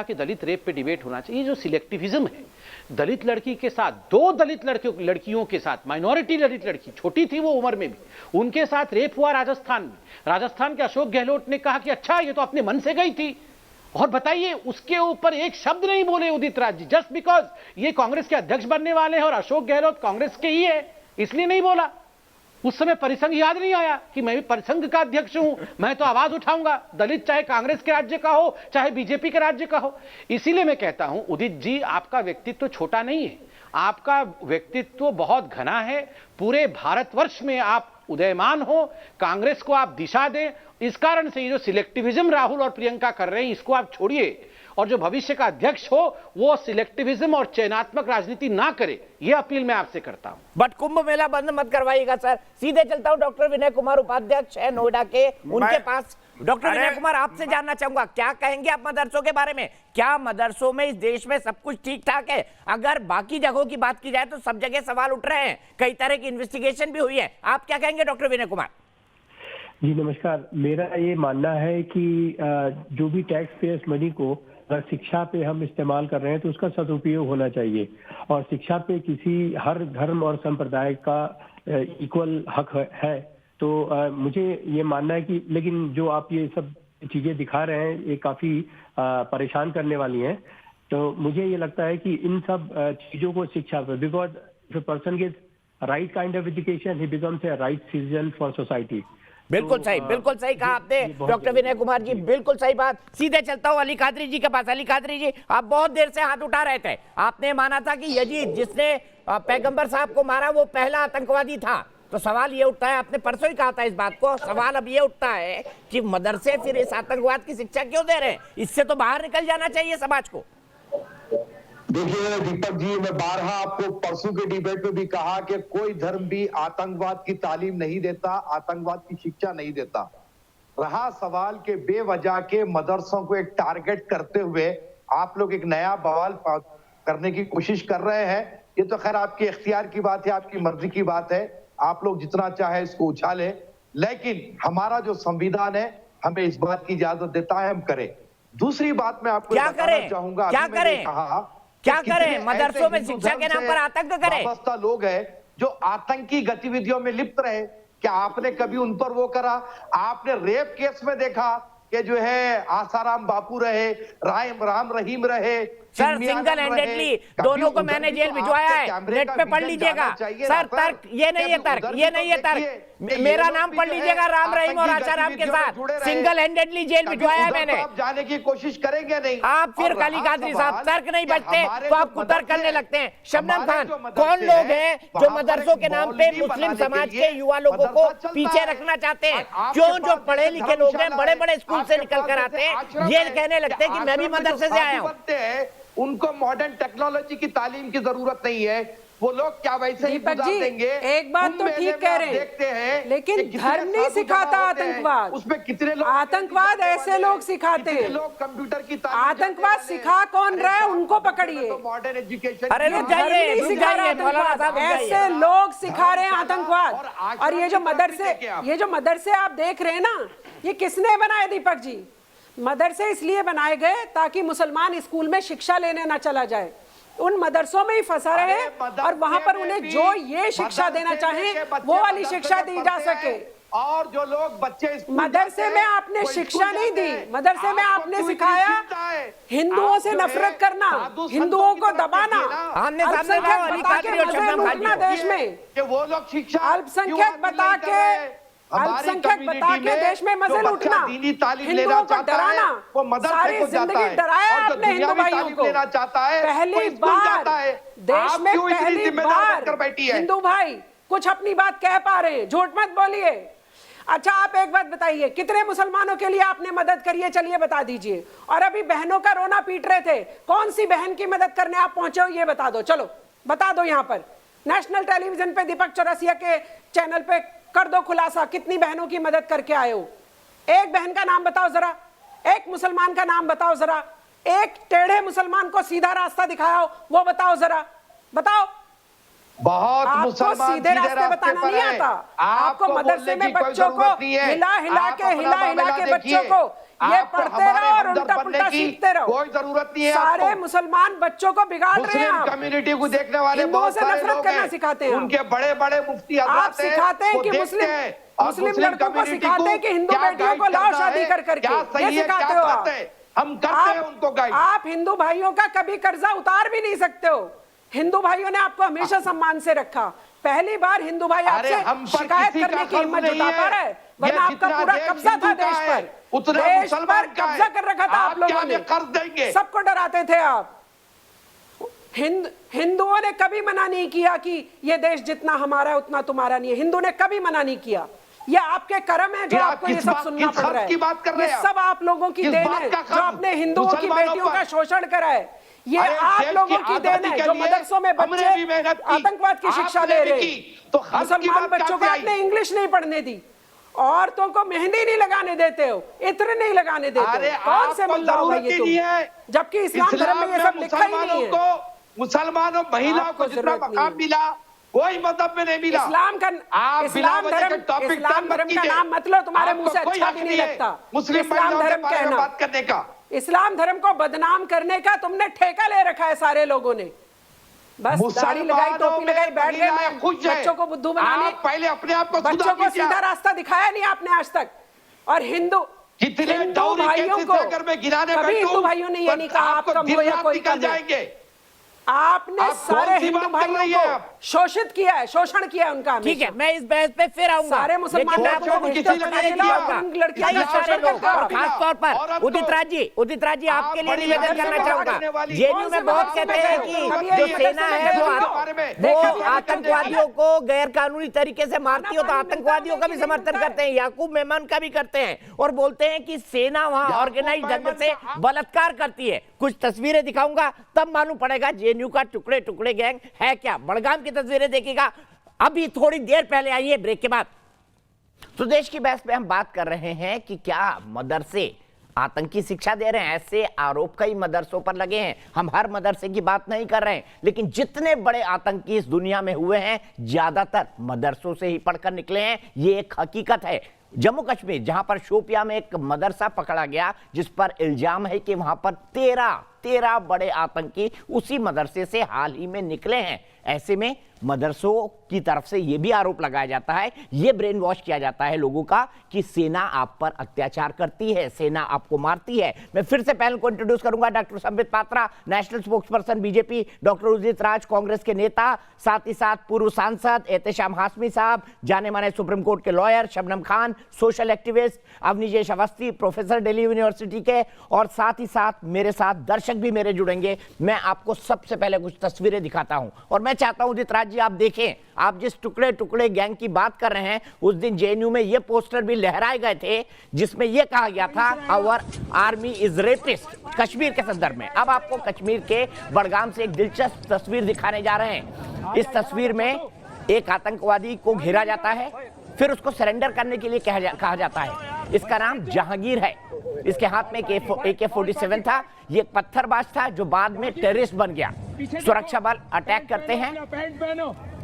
कि दलित रेप पे डिबेट होना चाहिए। जो सिलेक्टिविज्म है, दलित लड़की के साथ, 2 दलित लड़कियों के साथ, माइनॉरिटी दलित लड़की, छोटी थी वो उम्र में भी, उनके साथ रेप हुआ राजस्थान में। राजस्थान के अशोक गहलोत ने कहा कि अच्छा ये तो अपने मन से गई थी, और बताइए उसके ऊपर एक शब्द नहीं बोले उदित राज जी, जस्ट बिकॉज ये कांग्रेस के अध्यक्ष बनने वाले हैं और अशोक गहलोत कांग्रेस के ही है, इसलिए नहीं बोला। उस समय परिसंघ याद नहीं आया कि मैं भी परिसंघ का अध्यक्ष हूं, मैं तो आवाज उठाऊंगा, दलित चाहे कांग्रेस के राज्य का हो चाहे बीजेपी के राज्य का हो। इसीलिए मैं कहता हूं उदित जी, आपका व्यक्तित्व छोटा नहीं है, आपका व्यक्तित्व बहुत घना है। पूरे भारतवर्ष में आप उदयमान हो, कांग्रेस को आप दिशा दें। इस कारण से ये जो सिलेक्टिविज्म राहुल और प्रियंका कर रहे हैं इसको आप छोड़िए, और जो भविष्य का अध्यक्ष हो वो सिलेक्टिविज्म और चयनात्मक राजनीति ना करे, ये अपील मैं आपसे करता हूं। बट कुंभ मेला बंद मत करवाइएगा सर। सीधे चलता हूं, डॉक्टर विनय कुमार उपाध्यक्ष है नोएडा के, उनके पास। डॉक्टर विनय कुमार, आपसे जानना चाहूंगा, क्या कहेंगे आप मदरसों के बारे में? क्या मदरसों में इस देश में सब कुछ ठीक ठाक है? अगर बाकी जगहों की बात की जाए तो सब जगह सवाल उठ रहे हैं, कई तरह की इन्वेस्टिगेशन भी हुई है। आप क्या कहेंगे डॉक्टर विनय कुमार? जी नमस्कार। मेरा ये मानना है कि जो भी टैक्स पेयर्स मनी को अगर शिक्षा पे हम इस्तेमाल कर रहे हैं तो उसका सदुपयोग होना चाहिए, और शिक्षा पे किसी हर धर्म और संप्रदाय का इक्वल हक है। तो मुझे ये मानना है कि, लेकिन जो आप ये सब चीजें दिखा रहे हैं ये काफी परेशान करने वाली हैं। तो मुझे ये लगता है कि इन सब चीजों को शिक्षा पे, because if a person gets right kind of education he becomes a right citizen for society. बिल्कुल सही, बिल्कुल सही कहा आपने डॉक्टर विनय कुमार जी, बिल्कुल सही बात। सीधे चलता हूं अली कादरी जी के पास। अली कादरी जी, आप बहुत देर से हाथ उठा रहे थे, आपने माना था कि यजीद जिसने पैगंबर साहब को मारा वो पहला आतंकवादी था। तो सवाल ये उठता है, आपने परसों ही कहा था इस बात को, सवाल अब ये उठता है कि मदरसे फिर इस आतंकवाद की शिक्षा क्यों दे रहे हैं? इससे तो बाहर निकल जाना चाहिए समाज को। देखिए दीपक जी, मैं बारहा आपको परसों के डिबेट में भी कहा कि कोई धर्म भी आतंकवाद की तालीम नहीं देता, आतंकवाद की शिक्षा नहीं देता। रहा सवाल के बेवजह के मदरसों को एक टारगेट करते हुए आप लोग एक नया बवाल करने की कोशिश कर रहे हैं। ये तो खैर आपकी इख्तियार की बात है, आपकी मर्जी की बात है, आप लोग जितना चाहे इसको उछालें, लेकिन हमारा जो संविधान है हमें इस बात की इजाजत देता है, हम करें। दूसरी बात मैं आपको बताना चाहूंगा, क्या करें? मदरसों में शिक्षा के नाम पर आतंक करें? वाबस्ता लोग हैं जो आतंकी गतिविधियों में लिप्त रहे, क्या आपने कभी उन पर वो करा? आपने रेप केस में देखा कि जो है आसाराम बापू रहे, राम रहीम रहे, सर सिंगल हैंडेडली दोनों को मैंने जेल भिजवाया है, नेट पे पढ़ लीजिएगा सर। तर्क ये नहीं है, तर्क ये नहीं है, तर्क मेरा नाम पढ़ लीजिएगा, राम रहीम और आशाराम के साथ सिंगल हैंडेडली जेल भिजवाया है मैंने। जाने की कोशिश करेंगे नहीं आप फिर काली कादरी साहब तर्क नहीं बचते तो आप कुतर्क करने लगते हैं। शबनम खान, कौन लोग हैं जो मदरसों के नाम पे मुस्लिम समाज के युवा लोगों को पीछे रखना चाहते हैं? क्यों जो पढ़े लिखे लोग हैं, बड़े बड़े स्कूल से निकल कर आते हैं, ये कहने लगते हैं कि मैं भी मदरसे से आया हूँ। उनको मॉडर्न टेक्नोलॉजी की तालीम की जरूरत नहीं है, वो लोग क्या वैसे ही गुजार देंगे। एक बात तो ठीक कह रहे हैं, लेकिन धर्म नहीं सिखाता आतंकवाद। उसमें कितने लोग आतंकवाद ऐसे लोग सिखाते हैं, लोग कंप्यूटर की आतंकवाद सिखा कौन रहा है उनको पकड़िए। मॉडर्न एजुकेशन अरे रुक जाइए, ऐसे लोग सिखा रहे हैं आतंकवाद। और ये जो मदरसे आप देख रहे हैं ना, ये किसने बनाए दीपक जी? मदरसे इसलिए बनाए गए ताकि मुसलमान स्कूल में शिक्षा लेने ना चला जाए, उन मदरसों में ही फंसा रहे और वहां पर उन्हें जो ये शिक्षा देना चाहे वो वाली शिक्षा दी जा सके। और जो लोग बच्चे मदरसे में आपने शिक्षा नहीं दी, मदरसे में आपने सिखाया हिंदुओं से नफरत करना, हिंदुओं को दबाना, अल्पसंख्यक देश में वो लोग शिक्षा अल्पसंख्यक बता के देश में मजे लूटना, हिंदुओं को डराना, सारी जिंदगी डराया आपने हिंदू भाइयों को। पहली बार देश में पहली बार हिंदू भाई कुछ अपनी बात कह पा रहे हैं, झूठ मत बोलिए। अच्छा आप एक बात बताइए, कितने मुसलमानों के लिए आपने मदद करी है? चलिए बता दीजिए। और अभी बहनों का रोना पीट रहे थे, कौन सी बहन की मदद करने आप पहुंचे हो ये बता दो, चलो बता दो। यहाँ पर नेशनल टेलीविजन पे दीपक चौरसिया के चैनल पे कर दो खुलासा, कितनी बहनों की मदद करके आए हो? एक बहन का नाम बताओ जरा, एक मुसलमान का नाम बताओ जरा, एक टेढ़े मुसलमान को सीधा रास्ता दिखाया हो वो बताओ जरा, बताओ। बहुत आपको सीधे रास्ते बताना नहीं आता, आपको मदरसे में बच्चों को हिला हिला के बच्चों को ये पढ़ते रहो और उल्टा पुल्टा सीखते रहो, कोई जरूरत नहीं है। सारे मुसलमान बच्चों को बिगाड़ रहे हैं आप। कम्युनिटी को देखने वाले बहुत सारे लोग हैं, सिखाते हैं उनके बड़े बड़े मुफ्ती आप सिखाते हैं कि मुस्लिम लड़कों को सिखाते हैं कि हिंदू बेटियों को लाओ शादी कर करके, ये सिखाते हो आप। हम करते हैं उनको गाइड। आप हिंदू भाइयों का कभी कर्जा उतार भी नहीं सकते हो। हिंदू भाइयों ने आपको हमेशा सम्मान से रखा, पहली बार हिंदू भाई आपसे शिकायत करने की हिम्मत जुटा पा रहा है, वरना आपका पूरा कब्जा था देश पर, देश पर कब्जा कर रखा था आप लोगों ने, सबको डराते थे आप। हिंदुओं ने कभी मना नहीं किया कि ये देश जितना हमारा है उतना तुम्हारा नहीं है, हिंदू ने कभी मना नहीं किया। ये आपके कर्म है जो आपको ये सब सुनना पड़ रहा है, ये सब आप लोगों की देन है जो आपने हिंदुओं की बेटियों का शोषण करा है। ये आप लोगों की देन है जो मदरसों में बच्चे आतंकवाद की शिक्षा ले रहे हैं। तो मुसलमान बच्चों को आपने इंग्लिश नहीं पढ़ने दी, औरतों को मेहंदी नहीं लगाने देते हो, इत्र नहीं लगाने देते हो, कौन से मुल्ला हो ये तुम? जबकि इस्लाम धर्म में ये सब लिखा ही नहीं है। मुसलमानों महिलाओं को जितना मकाम मिला कोई मदद में नहीं मिला। इस्लाम धर्म का नाम मतलब तुम्हारे मुंह से अच्छा भी नहीं लगता इस्लाम धर्म कहना। बात करने का, इस्लाम धर्म को बदनाम करने का तुमने ठेका ले रखा है सारे लोगों ने। बस दाढ़ी लगाई, टोपी लगाई, बैठ गए बच्चों को बुद्धू बनाने। पहले अपने आप को बच्चों को सीधा रास्ता दिखाया नहीं आपने आज तक। और हिंदू भाइयों को कभी हिंदू भाइयों ने ये नहीं कहा आप कम हो या कोई कम है। आपने सारे हिंदू भाइयों को शोषित किया है, शोषण किया है उनका। ठीक है, मैं इस बहस पे फिर आऊंगा। सारे मुसलमान खास तौर पर उदित राज जी आपके लिए निवेदन करना चाहूंगा। जेएनयू में बहुत कहते हैं कि जो सेना है वो आतंकवादियों को गैर कानूनी तरीके से मारती हो तो आतंकवादियों का भी समर्थन करते हैं, याकूब मेमन का भी करते हैं, और बोलते हैं कि सेना वहां ऑर्गेनाइज ढंग से बलात्कार करती है। कुछ तस्वीरें दिखाऊंगा तब मालूम पड़ेगा जेएनयू का टुकड़े टुकड़े गैंग है क्या। बड़गाम की तस्वीरें देखिएगा अभी थोड़ी देर पहले आई है ब्रेक के बाद। तो देश की बहस पे हम बात कर रहे हैं कि क्या मदरसे आतंकी शिक्षा दे रहे हैं, ऐसे आरोप कई मदरसों पर लगे हैं। हम हर मदरसे की बात नहीं कर रहे हैं, लेकिन जितने बड़े आतंकी इस दुनिया में हुए हैं ज्यादातर मदरसों से ही पढ़कर निकले हैं, ये एक हकीकत है। जम्मू कश्मीर जहां पर शोपिया में एक मदरसा पकड़ा गया जिस पर इल्जाम है कि वहां पर 13 13 बड़े आतंकी उसी मदरसे से हाल ही में निकले हैं। ऐसे में मदरसों की तरफ से यह भी आरोप लगाया जाता है, यह ब्रेन वॉश किया जाता है लोगों का कि सेना आप पर अत्याचार करती है, सेना आपको मारती है। मैं फिर से पैनल को इंट्रोड्यूस करूंगा। Doctor Sambit Patra, national spokesperson BJP, doctor Udit Raj, Congress के नेता, साथ ही साथ पूर्व सांसद एहतेशाम हाशमी साहब, जाने माने सुप्रीम कोर्ट के lawyer Shabnam Khan, social activist Avnijesh Awasthi, professor Delhi university के, और साथ ही साथ मेरे साथ दर्शक भी मेरे जुड़ेंगे। मैं आपको सबसे पहले कुछ तस्वीरें दिखाता हूं और मैं चाहता हूं उदित राज जी आप देखें, आप जिस टुकड़े टुकड़े गैंग की बात कर रहे हैं, उस दिन जेएनयू में ये पोस्टर भी लहराए गए थे जिसमें यह कहा गया था our army is rapist, Kashmir के संदर्भ में। अब आपको कश्मीर के बड़गाम से एक दिलचस्प तस्वीर दिखाने जा रहे हैं। इस तस्वीर में एक आतंकवादी को घेरा जाता है, फिर उसको सरेंडर करने के लिए कहा जाता है। इसका नाम जहांगीर है। इसके हाथ में AK-47 था। ये एक पत्थरबाज था जो बाद में टेररिस्ट बन गया। सुरक्षा बल अटैक करते हैं,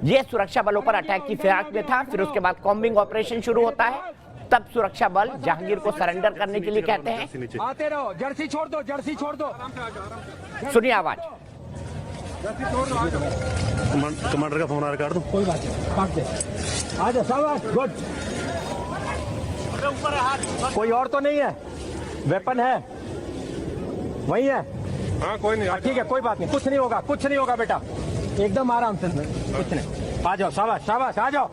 ये सुरक्षा बलों पर अटैक की फिराक में था। फिर उसके बाद कॉम्बिंग ऑपरेशन शुरू होता है, तब सुरक्षा बल जहांगीर को सरेंडर करने के लिए कहते हैं। आते रहो, जर्सी छोड़ दो, जर्सी छोड़ दो। सुनिए आवाज। कमांडर का फोन आ रहा है, कोई बात नहीं, आ जाओ, शाबाश, गुड। कोई और तो नहीं है, वेपन है वही है? हाँ कोई नहीं, ठीक है, कोई बात नहीं, कुछ नहीं होगा, कुछ नहीं होगा बेटा, एकदम आराम से, कुछ नहीं, आ जाओ, शाबाश शाबाश, आ जाओ।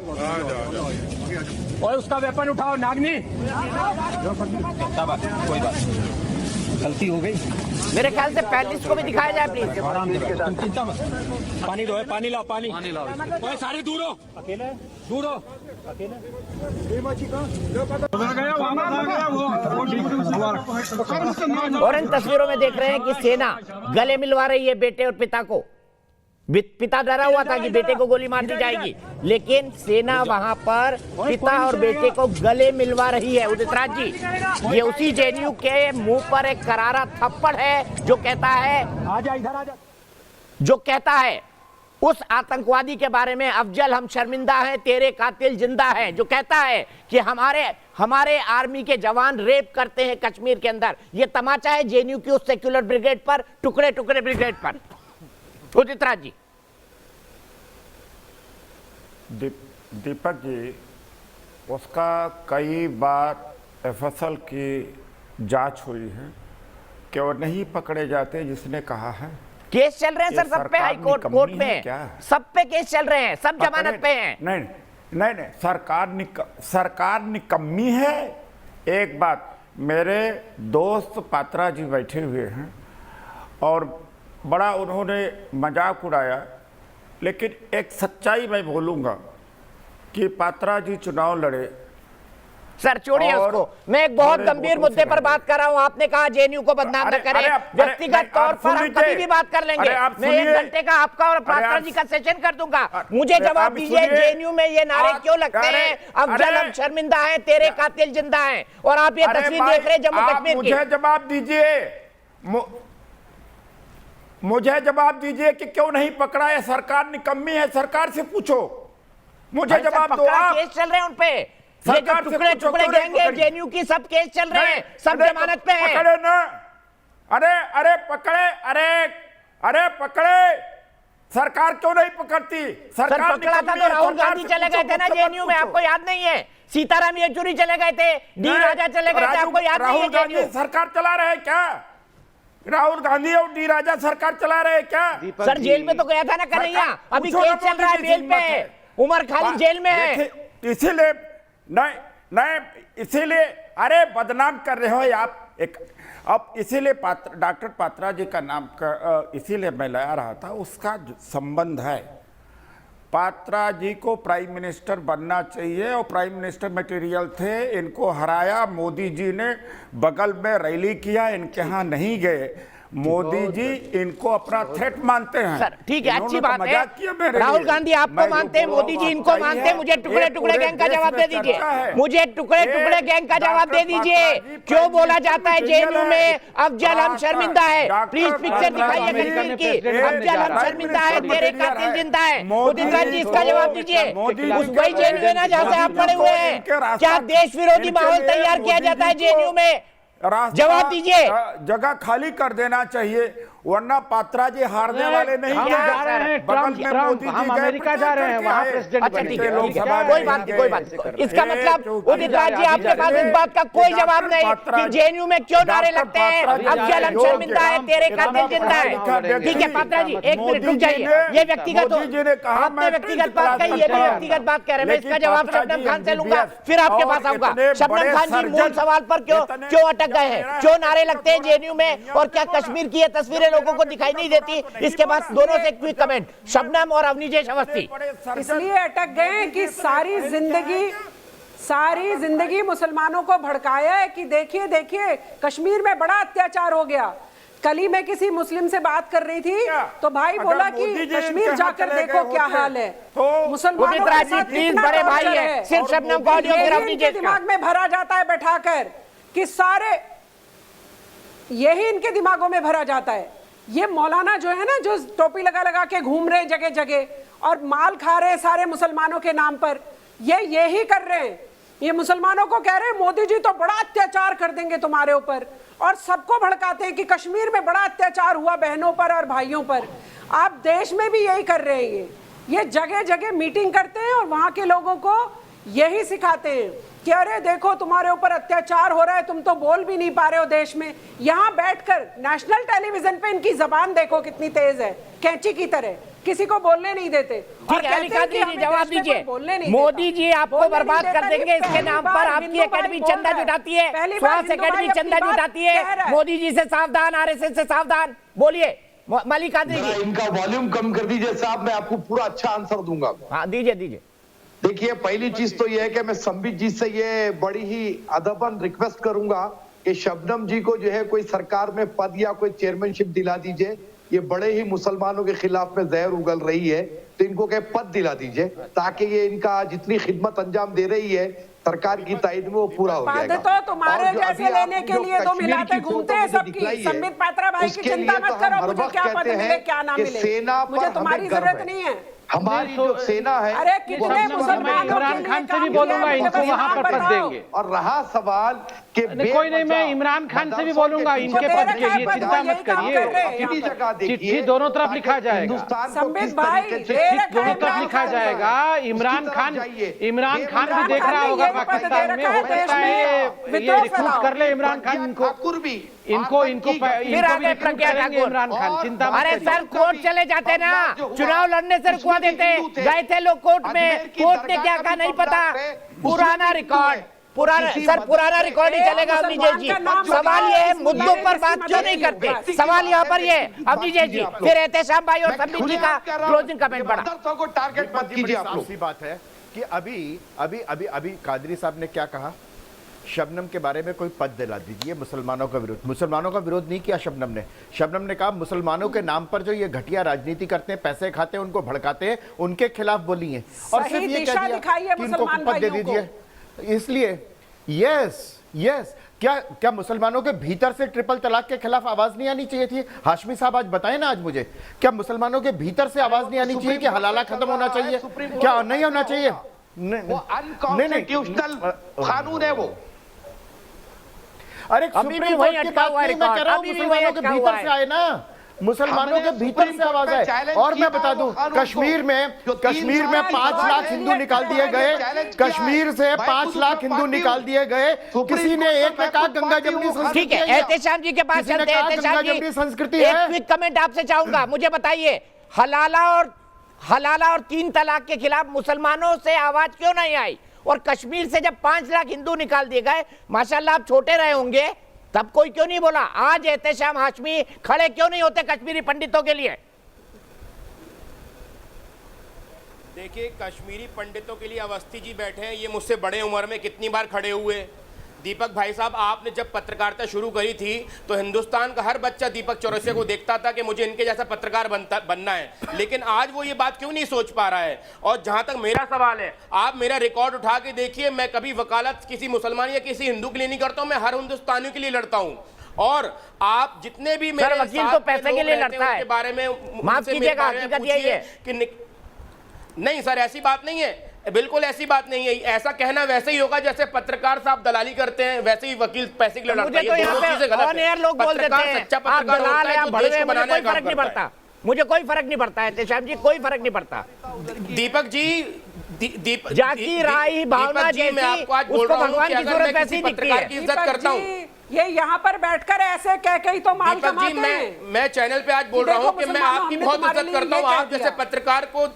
और उसका वेपन उठाओ, नागनी, शाबाश, कोई बात नहीं, गलती हो गई। मेरे ख्याल से पैलेस को भी दिखाया जाए प्लीज। चिंता मत, पानी दो, पानी लाओ, पानी लाओ, सारे दूर हो, अकेले दूर हो, और इन तस्वीरों में देख रहे हैं कि सेना गले मिलवा रही है बेटे और पिता को। पिता डरा हुआ था कि बेटे को गोली मार दी जाएगी, लेकिन सेना वहां पर पिता और बेटे को गले मिलवा रही है। उदित राज जी, ये उसी जेएनयू के मुंह पर एक करारा थप्पड़ है जो कहता है, आजा इधर आजा, जो कहता है उस आतंकवादी के बारे में, अफजल हम शर्मिंदा हैं, तेरे कातिल जिंदा हैं, जो कहता है कि हमारे आर्मी के जवान रेप करते हैं कश्मीर के अंदर। ये तमाचा है जेएनयू की उस सेक्युलर ब्रिगेड पर, टुकड़े टुकड़े ब्रिगेड पर। उदित राज जी। दीपक जी, उसका कई बार एफएसएल की जांच हुई है कि वो नहीं पकड़े जाते जिसने कहा है। केस चल रहे हैं सर, सब पे हाई कोर्ट में, सब पे केस चल रहे हैं, सब जमानत पे हैं। नहीं, सरकार निकम्मी है। एक बात, मेरे दोस्त पात्रा जी बैठे हुए हैं और बड़ा उन्होंने मजाक उड़ाया, लेकिन एक सच्चाई मैं बोलूंगा कि पात्रा जी चुनाव लड़े। सर छोड़िए उसको, मैं एक बहुत गंभीर मुद्दे पर बात कर रहा हूं। आपने कहा जेएनयू को बदनाम न करें, व्यक्तिगत तौर पर हम कभी भी बात कर लेंगे। मैं 1 घंटे का आपका और पात्रा जी का सेशन कर दूंगा। मुझे जवाब दीजिए, जेएनयू में ये नारे क्यों लगते हैं, अफजल हम शर्मिंदा हैं, तेरे कातिल जिंदा हैं, और आप ये तस्वीर देख रहे हैं जम्मू कश्मीर की। मुझे जवाब दीजिए, मुझे जवाब दीजिए कि क्यों नहीं पकड़ा है। सरकार निकम्मी है, सरकार से पूछो, मुझे जवाब दो। केस चल रहे हैं उन पे, ये जो टुकड़े टुकड़े गैंग है जेएनयू की, सब केस चल रहे हैं, सब जमानत पे हैं। पकड़े ना, अरे पकड़े, अरे पकड़े, सरकार क्यों नहीं पकड़ती? सरकार पकड़ा था तो राहुल गांधी चले गए थे ना जेएनयू में, आपको याद नहीं है? सीताराम येचुरी चले गए थे, डी राजा चले गए थे, आपको याद नहीं है? राहुल गांधी सरकार चला रहे क्या? राहुल गांधी और डी राजा सरकार चला रहे क्या? सर जेल में तो गया था ना कन्हैया, अभी केस चल रहा है, बेल पे उमर खालिद जेल में है। इसीलिए नहीं, इसीलिए अरे बदनाम कर रहे हो आप एक। अब इसीलिए डॉक्टर पात्रा जी का नाम इसीलिए मैं ला रहा था, उसका संबंध है। पात्रा जी को प्राइम मिनिस्टर बनना चाहिए और प्राइम मिनिस्टर मटेरियल थे। इनको हराया मोदी जी ने, बगल में रैली किया, इनके यहाँ नहीं गए। मोदी जी इनको अपना थ्रेट मानते हैं। सर ठीक है, अच्छी बात है। राहुल गांधी आपको मानते हैं, मोदी जी इनको मानते हैं। मुझे टुकड़े टुकड़े गैंग का जवाब दे दीजिए, मुझे टुकड़े टुकड़े गैंग का जवाब दे दीजिए। क्यों बोला जाता है जेएनयू में अफजल हम शर्मिंदा है? प्लीज पिक्चर दिखाइए कश्मीर की, अफजल हम शर्मिंदा है, तेरे कातिल जिंदा है। उदित राज जी इसका जवाब दीजिए। वही जेएनयू है ना जहाँ से आप पड़े हुए हैं? क्या देश विरोधी माहौल तैयार किया जाता है जेएनयू में? जवाब दीजिए। जगह खाली कर देना चाहिए। वरना पात्रा जी हारने वाले नहीं हम जा रहे हैं ट्रम्प, हम अमेरिका जा रहे हैं, वहां प्रेसिडेंट बनेंगे। कोई बात नहीं। इसका मतलब उदित राज जी आपके पास इस बात का कोई जवाब नहीं कि जेएनयू में क्यों नारे लगते हैं, अफजल हम शर्मिंदा है, तेरे खातिर जिंदा है। ठीक है पात्रा जी, एक मिनट रुक जाइए। ये व्यक्तिगत आपने व्यक्तिगत बात कही, ये भी व्यक्तिगत बात कह रहे हैं। मैं इसका जवाब शबनम खान से लूंगा, फिर आपके पास आऊंगा। शबनम खान जी, मूल सवाल पर क्यों अटक गए हैं, क्यों नारे लगते हैं जेएनयू में, और क्या कश्मीर की ये तस्वीरें लोगों को दिखाई नहीं देती? इसके बाद दोनों से क्विक कमेंट, शबनम और अवनीजेश अवस्थी। इसलिए अटक गए कि सारी जिंदगी मुसलमानों को भड़काया है कि देखिए देखिए कश्मीर में बड़ा अत्याचार हो गया। कल ही मैं किसी मुस्लिम से बात कर रही थी तो भाई बोला कि कश्मीर जाकर देखो क्या हाल है। मुसलमानों के साथ कितना बड़े भाई है, सिर्फ शबनम को ऑडियो फिर अवनीजेश का दिमाग में भरा जाता है बैठाकर कि सारे, यही इनके दिमागों में भरा जाता है। ये मौलाना जो है ना, जो टोपी लगा लगा के घूम रहे जगह जगह और माल खा रहे सारे मुसलमानों के नाम पर, यही कर रहे हैं। ये मुसलमानों को कह रहे हैं मोदी जी तो बड़ा अत्याचार कर देंगे तुम्हारे ऊपर, और सबको भड़काते हैं कि कश्मीर में बड़ा अत्याचार हुआ बहनों पर और भाइयों पर। आप देश में भी यही कर रहे हैं। ये जगह जगह मीटिंग करते हैं और वहां के लोगों को यही सिखाते हैं कि अरे देखो तुम्हारे ऊपर अत्याचार हो रहा है, तुम तो बोल भी नहीं पा रहे हो देश में। यहाँ बैठकर नेशनल टेलीविजन पे इनकी जबान देखो कितनी तेज है, कैंची की तरह, किसी को बोलने नहीं देते। जवाब दीजिए। मोदी जी आपको बर्बाद कर देंगे इसके नाम पर आपकी एकेडमी चंदा जुटाती है, स्वास्थ्य एकेडमी चंदा जुटाती है। मोदी जी से सावधान, आरएसएस से सावधान। बोलिए मलिक कादरी जी। इनका वॉल्यूम कम कर दीजिए साहब, मैं आपको पूरा अच्छा आंसर दूंगा। हाँ दीजिए। देखिए पहली चीज तो यह है कि मैं संबित जी से ये बड़ी ही अदबन रिक्वेस्ट करूंगा कि शबनम जी को जो है कोई सरकार में पद या कोई चेयरमैनशिप दिला दीजिए। ये बड़े ही मुसलमानों के खिलाफ में जहर उगल रही है, तो इनको क्या पद दिला दीजिए ताकि ये इनका जितनी खिदमत अंजाम दे रही है सरकार की ताईद में वो पूरा हो जाएगा। तो तुम्हारे जैसे लेने के लिए तो मिलाते घूमते हैं सबकी। संबित पात्रा भाई की चिंता मत करो, मुझे क्या पद मिले क्या ना मिले, मुझे तुम्हारी जरूरत नहीं है। हमारी जो सेना है, अरे कितने मुसलमानों इमरान खान से भी बोलूंगा, इनको वहां पर पद देंगे। और रहा सवाल कि कोई नहीं, मैं इमरान खान से भी बोलूंगा इनके पद के लिए, चिंता मत करिए। चिट्ठी दोनों तरफ लिखा जाएगा, चिट्ठी दोनों तरफ लिखा जाएगा। इमरान खान भी देख रहा होगा पाकिस्तान में, हो सकता है ये रिक्रूट कर ले इमरान खान इनको इमरान खान, चिंता मत करिए। अरे सर कोर्ट चले जाते ना, चुनाव लड़ने से रुकवा देते, गए थे लोग कोर्ट में, कोर्ट ने क्या कहा नहीं पता। पुराना रिकॉर्ड, पुराना रिकॉर्ड ही चलेगा। अवनीजेश जी सवाल ये है मुद्दों पर बात क्यों नहीं करते, सवाल यहाँ पर ये। अवनीजेश जी फिर एहतेशाम भाई और संबित जी का क्लोजिंग कमेंट पड़ा। टारगेट मत कीजिए आप लोग। बात है कि अभी कादरी साहब ने क्या कहा, शबनम के बारे में कोई पद दिला दीजिए। मुसलमानों का विरोध नहीं किया शबनम ने कहा मुसलमानों के नाम पर जो ये घटिया राजनीति करते हैं, पैसे खाते हैं, उनको भड़काते हैं, उनके खिलाफ बोली है। और सिर्फ ये कह दिया कि इनको पद दे दीजिए। इसलिए यस क्या मुसलमानों के भीतर से ट्रिपल तलाक के खिलाफ आवाज नहीं आनी चाहिए थी? हाशमी साहब आज बताएं ना, आज मुझे क्या मुसलमानों के भीतर से आवाज नहीं आनी चाहिए कि हलाला खत्म होना चाहिए? क्या नहीं होना चाहिए? अनकॉन्स्टिट्यूशनल कानून है वो। अरे अभी भी वही अटका हुआ है रिकॉर्ड, अभी भी वही के भीतर से आए ना, मुसलमानों के भीतर से आवाज आए। और मैं बता दूं, कश्मीर में 5 लाख हिंदू निकाल दिए गए, कश्मीर से 5 लाख हिंदू निकाल दिए गए। किसी ने एक ने कहा गंगा जमुनी संस्कृति। ठीक है, एहतेशाम जी के पास चलते हैं। एहतेशाम जी संस्कृति एक क्विक कमेंट आपसे चाहूंगा, मुझे बताइए हलाला और 3 तलाक के खिलाफ मुसलमानों से आवाज क्यों नहीं आई? और कश्मीर से जब 5 लाख हिंदू निकाल दिए गए, माशाल्लाह आप छोटे रहे होंगे, तब कोई क्यों नहीं बोला? आज एहतेशाम हाशमी खड़े क्यों नहीं होते कश्मीरी पंडितों के लिए? देखिए कश्मीरी पंडितों के लिए अवस्थी जी बैठे हैं, ये मुझसे बड़े उम्र में कितनी बार खड़े हुए। दीपक भाई साहब, आपने जब पत्रकारिता शुरू करी थी तो हिंदुस्तान का हर बच्चा दीपक चौरसिया को देखता था कि मुझे इनके जैसा पत्रकार बनना है, लेकिन आज वो ये बात क्यों नहीं सोच पा रहा है? और जहां तक मेरा सवाल है, आप मेरा रिकॉर्ड उठा के देखिए, मैं कभी वकालत किसी मुसलमान या किसी हिंदू के लिए नहीं करता हूं, मैं हर हिंदुस्तानियों के लिए लड़ता हूं। और आप जितने भी मेरे वकील तो पैसे के लिए लड़ता है, बारे में माफ कीजिएगा, हकीकत यही है कि नहीं सर, ऐसी बात नहीं है। बिल्कुल ऐसी बात नहीं है। ऐसा कहना वैसे ही होगा जैसे पत्रकार साहब दलाली करते हैं, वैसे ही वकील पैसे के लिए लड़ता है। मुझे तो यहाँ पे ऑन एयर लोग बोल देते हैं आप दलाल हैं, बड़वे, मुझे कोई फर्क नहीं पड़ता, मुझे कोई फर्क नहीं पड़ता है एहतेशाम जी, कोई फर्क नहीं पड़ता। दीपक जी, जाकी राय भावना जैसी, मैं आपको आज बोल रहा हूं कि अगर मैं किसी पत्रकार की इज्जत करता हूं, ये यहाँ पर बैठकर ऐसे कह के ही तो माल कमाते हैं। मैं चैनल पे आज बोल रहा हूँ कि मैं आपकी बहुत इज्जत करता हूँ, आप जैसे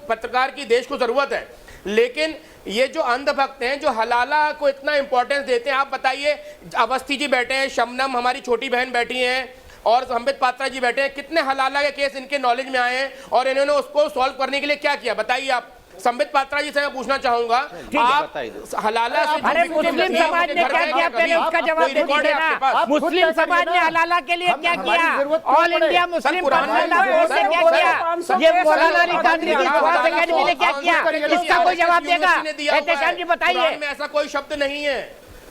पत्रकार की देश को जरूरत है। लेकिन ये जो अंधभक्त हैं, जो हलाला को इतना इंपॉर्टेंस देते हैं, आप बताइए, अवस्थी जी बैठे हैं, शबनम हमारी छोटी बहन बैठी हैं और संबित पात्रा जी बैठे हैं, कितने हलाला के केस इनके नॉलेज में आए हैं और इन्होंने उसको सॉल्व करने के लिए क्या किया, बताइए आप। संबित पात्रा जी से मैं पूछना चाहूंगा, आप हलाला से अरे मुस्लिम समाज ने क्या किया, पहले उसका जवाब दीजिए ना। मुस्लिम समाज ने हलाला के लिए क्या किया? All India Muslim personal board ने क्या किया? ये मौलाना अली कादरी की स्वास्थ्य अकेडमी ने क्या किया? इसका कोई जवाब देगा? एहतेशाम जी बताइए। कुरान में ऐसा कोई शब्द नहीं है,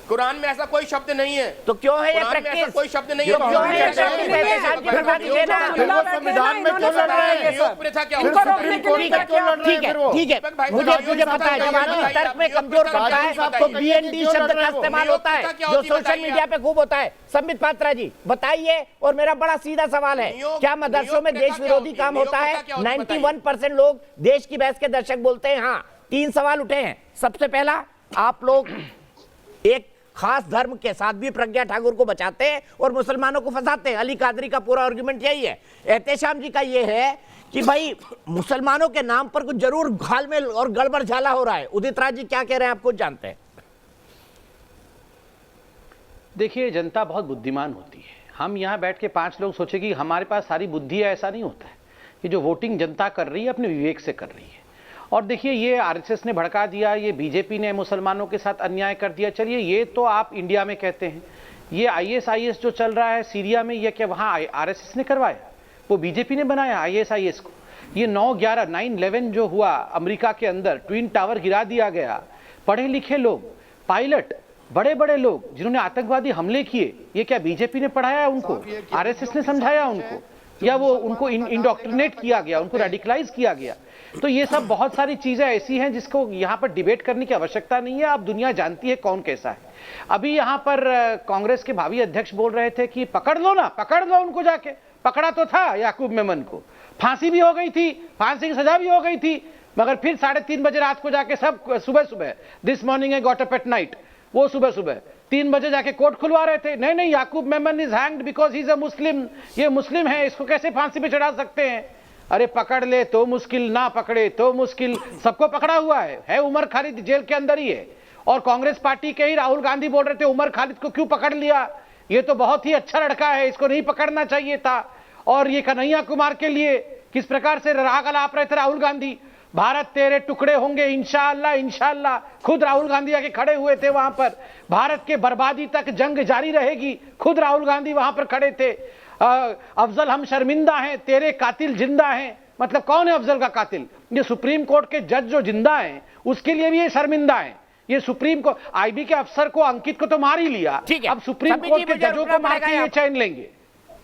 कुरान में ऐसा कोई शब्द नहीं है, तो क्यों है ये प्रैक्टिस? कोई शब्द नहीं है, क्यों है ये संविधान में क्यों लड़ रहे हैं? ठीक है, मुझे पता है जब आदमी तर्क में कमजोर करता है तो BND शब्द का इस्तेमाल होता है जो सोशल मीडिया पे खूब होता है। संबित पात्रा जी बताइए, और मेरा बड़ा सीधा सवाल है, क्या मदरसों में देश विरोधी काम होता है? 91% लोग देश की बहस के दर्शक बोलते हैं हाँ। 3 सवाल उठे हैं। सबसे पहला, आप लोग एक खास धर्म के साथ भी प्रज्ञा ठाकुर को बचाते हैं और मुसलमानों को फंसाते हैं। अली कादरी का पूरा आर्गुमेंट यही है। एहतेशाम जी का ये है कि भाई मुसलमानों के नाम पर कुछ जरूर घालमेल और गड़बड़ झाला हो रहा है। उदित राज जी क्या कह रहे हैं, आप खुद जानते हैं। देखिए, जनता बहुत बुद्धिमान होती है। हम यहाँ बैठ के 5 लोग सोचे कि हमारे पास सारी बुद्धि है, ऐसा नहीं होता है। ये जो वोटिंग जनता कर रही है अपने विवेक से कर रही है। और देखिए, ये आरएसएस ने भड़का दिया, ये बीजेपी ने मुसलमानों के साथ अन्याय कर दिया। चलिए, ये तो आप इंडिया में कहते हैं। ये ISIS जो चल रहा है सीरिया में, ये क्या वहाँ आरएसएस ने करवाया? वो बीजेपी ने बनाया ISIS को। ये 9/11 जो हुआ अमेरिका के अंदर, ट्विन टावर गिरा दिया गया। पढ़े लिखे लोग, पायलट, बड़े बड़े लोग जिन्होंने आतंकवादी हमले किए, ये क्या बीजेपी ने पढ़ाया उनको? आरएसएस ने समझाया उनको? या वो उनको इंडोक्ट्रिनेट किया गया, उनको रेडिकलाइज किया गया? तो ये सब बहुत सारी चीजें ऐसी हैं जिसको यहाँ पर डिबेट करने की आवश्यकता नहीं है। अब दुनिया जानती है कौन कैसा है। अभी यहाँ पर कांग्रेस के भावी अध्यक्ष बोल रहे थे कि पकड़ लो ना, पकड़ लो उनको जाके। पकड़ा तो था याकूब मेमन को, फांसी भी हो गई थी, फांसी की सजा भी हो गई थी, मगर फिर 3:30 बजे रात को जाके सब सुबह this morning I got up at night, वो सुबह 3 बजे जाके कोर्ट खुलवा रहे थे। नहीं, Yakub Memon is hanged because he is a Muslim. ये मुस्लिम है, इसको कैसे फांसी पे चढ़ा सकते हैं? अरे पकड़ ले तो मुश्किल, ना पकड़े तो मुश्किल। सबको पकड़ा हुआ है। उमर खालिद जेल के अंदर ही है। और कांग्रेस पार्टी के ही राहुल गांधी बोल रहे थे उमर खालिद को क्यों पकड़ लिया, ये तो बहुत ही अच्छा लड़का है, इसको नहीं पकड़ना चाहिए था। और ये कन्हैया कुमार के लिए किस प्रकार से राग अलाप रहे थे राहुल गांधी, भारत तेरे टुकड़े होंगे इंशाअल्लाह इंशाअल्लाह। खुद राहुल गांधी आके खड़े हुए थे वहां पर। भारत के बर्बादी तक जंग जारी रहेगी, खुद राहुल गांधी वहां पर खड़े थे। अफजल हम शर्मिंदा हैं, तेरे कातिल जिंदा हैं। मतलब कौन है अफजल का कातिल? ये सुप्रीम कोर्ट के जज जो जिंदा हैं उसके लिए भी ये शर्मिंदा हैं। ये सुप्रीम कोर्ट IB के अफसर को, अंकित को तो मार ही लिया, अब सुप्रीम कोर्ट के जजों को मार के ये चैन लेंगे।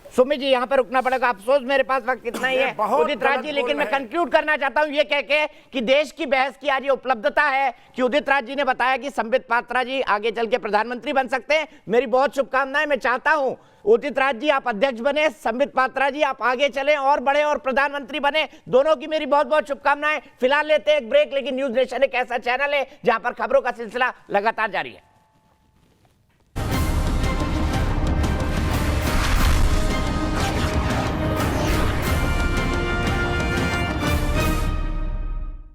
सुमित जी यहाँ पर रुकना पड़ेगा, अफसोस मेरे पास वक्त इतना ही है। उदित राज जी, लेकिन मैं कंक्लूड करना चाहता हूँ ये कह के कि देश की बहस की आज ये उपलब्धता है कि उदित राज जी ने बताया कि संबित पात्रा जी आगे चल के प्रधानमंत्री बन सकते हैं। मेरी बहुत शुभकामनाएं। मैं चाहता हूँ उदित राज जी आप अध्यक्ष बने, संबित पात्रा जी आप आगे चलें और बढ़े और प्रधानमंत्री बने। दोनों की मेरी बहुत बहुत शुभकामनाएं। फिलहाल लेते हैं एक ब्रेक, लेकिन न्यूज नेशन एक ऐसा चैनल है जहां पर खबरों का सिलसिला लगातार जारी है।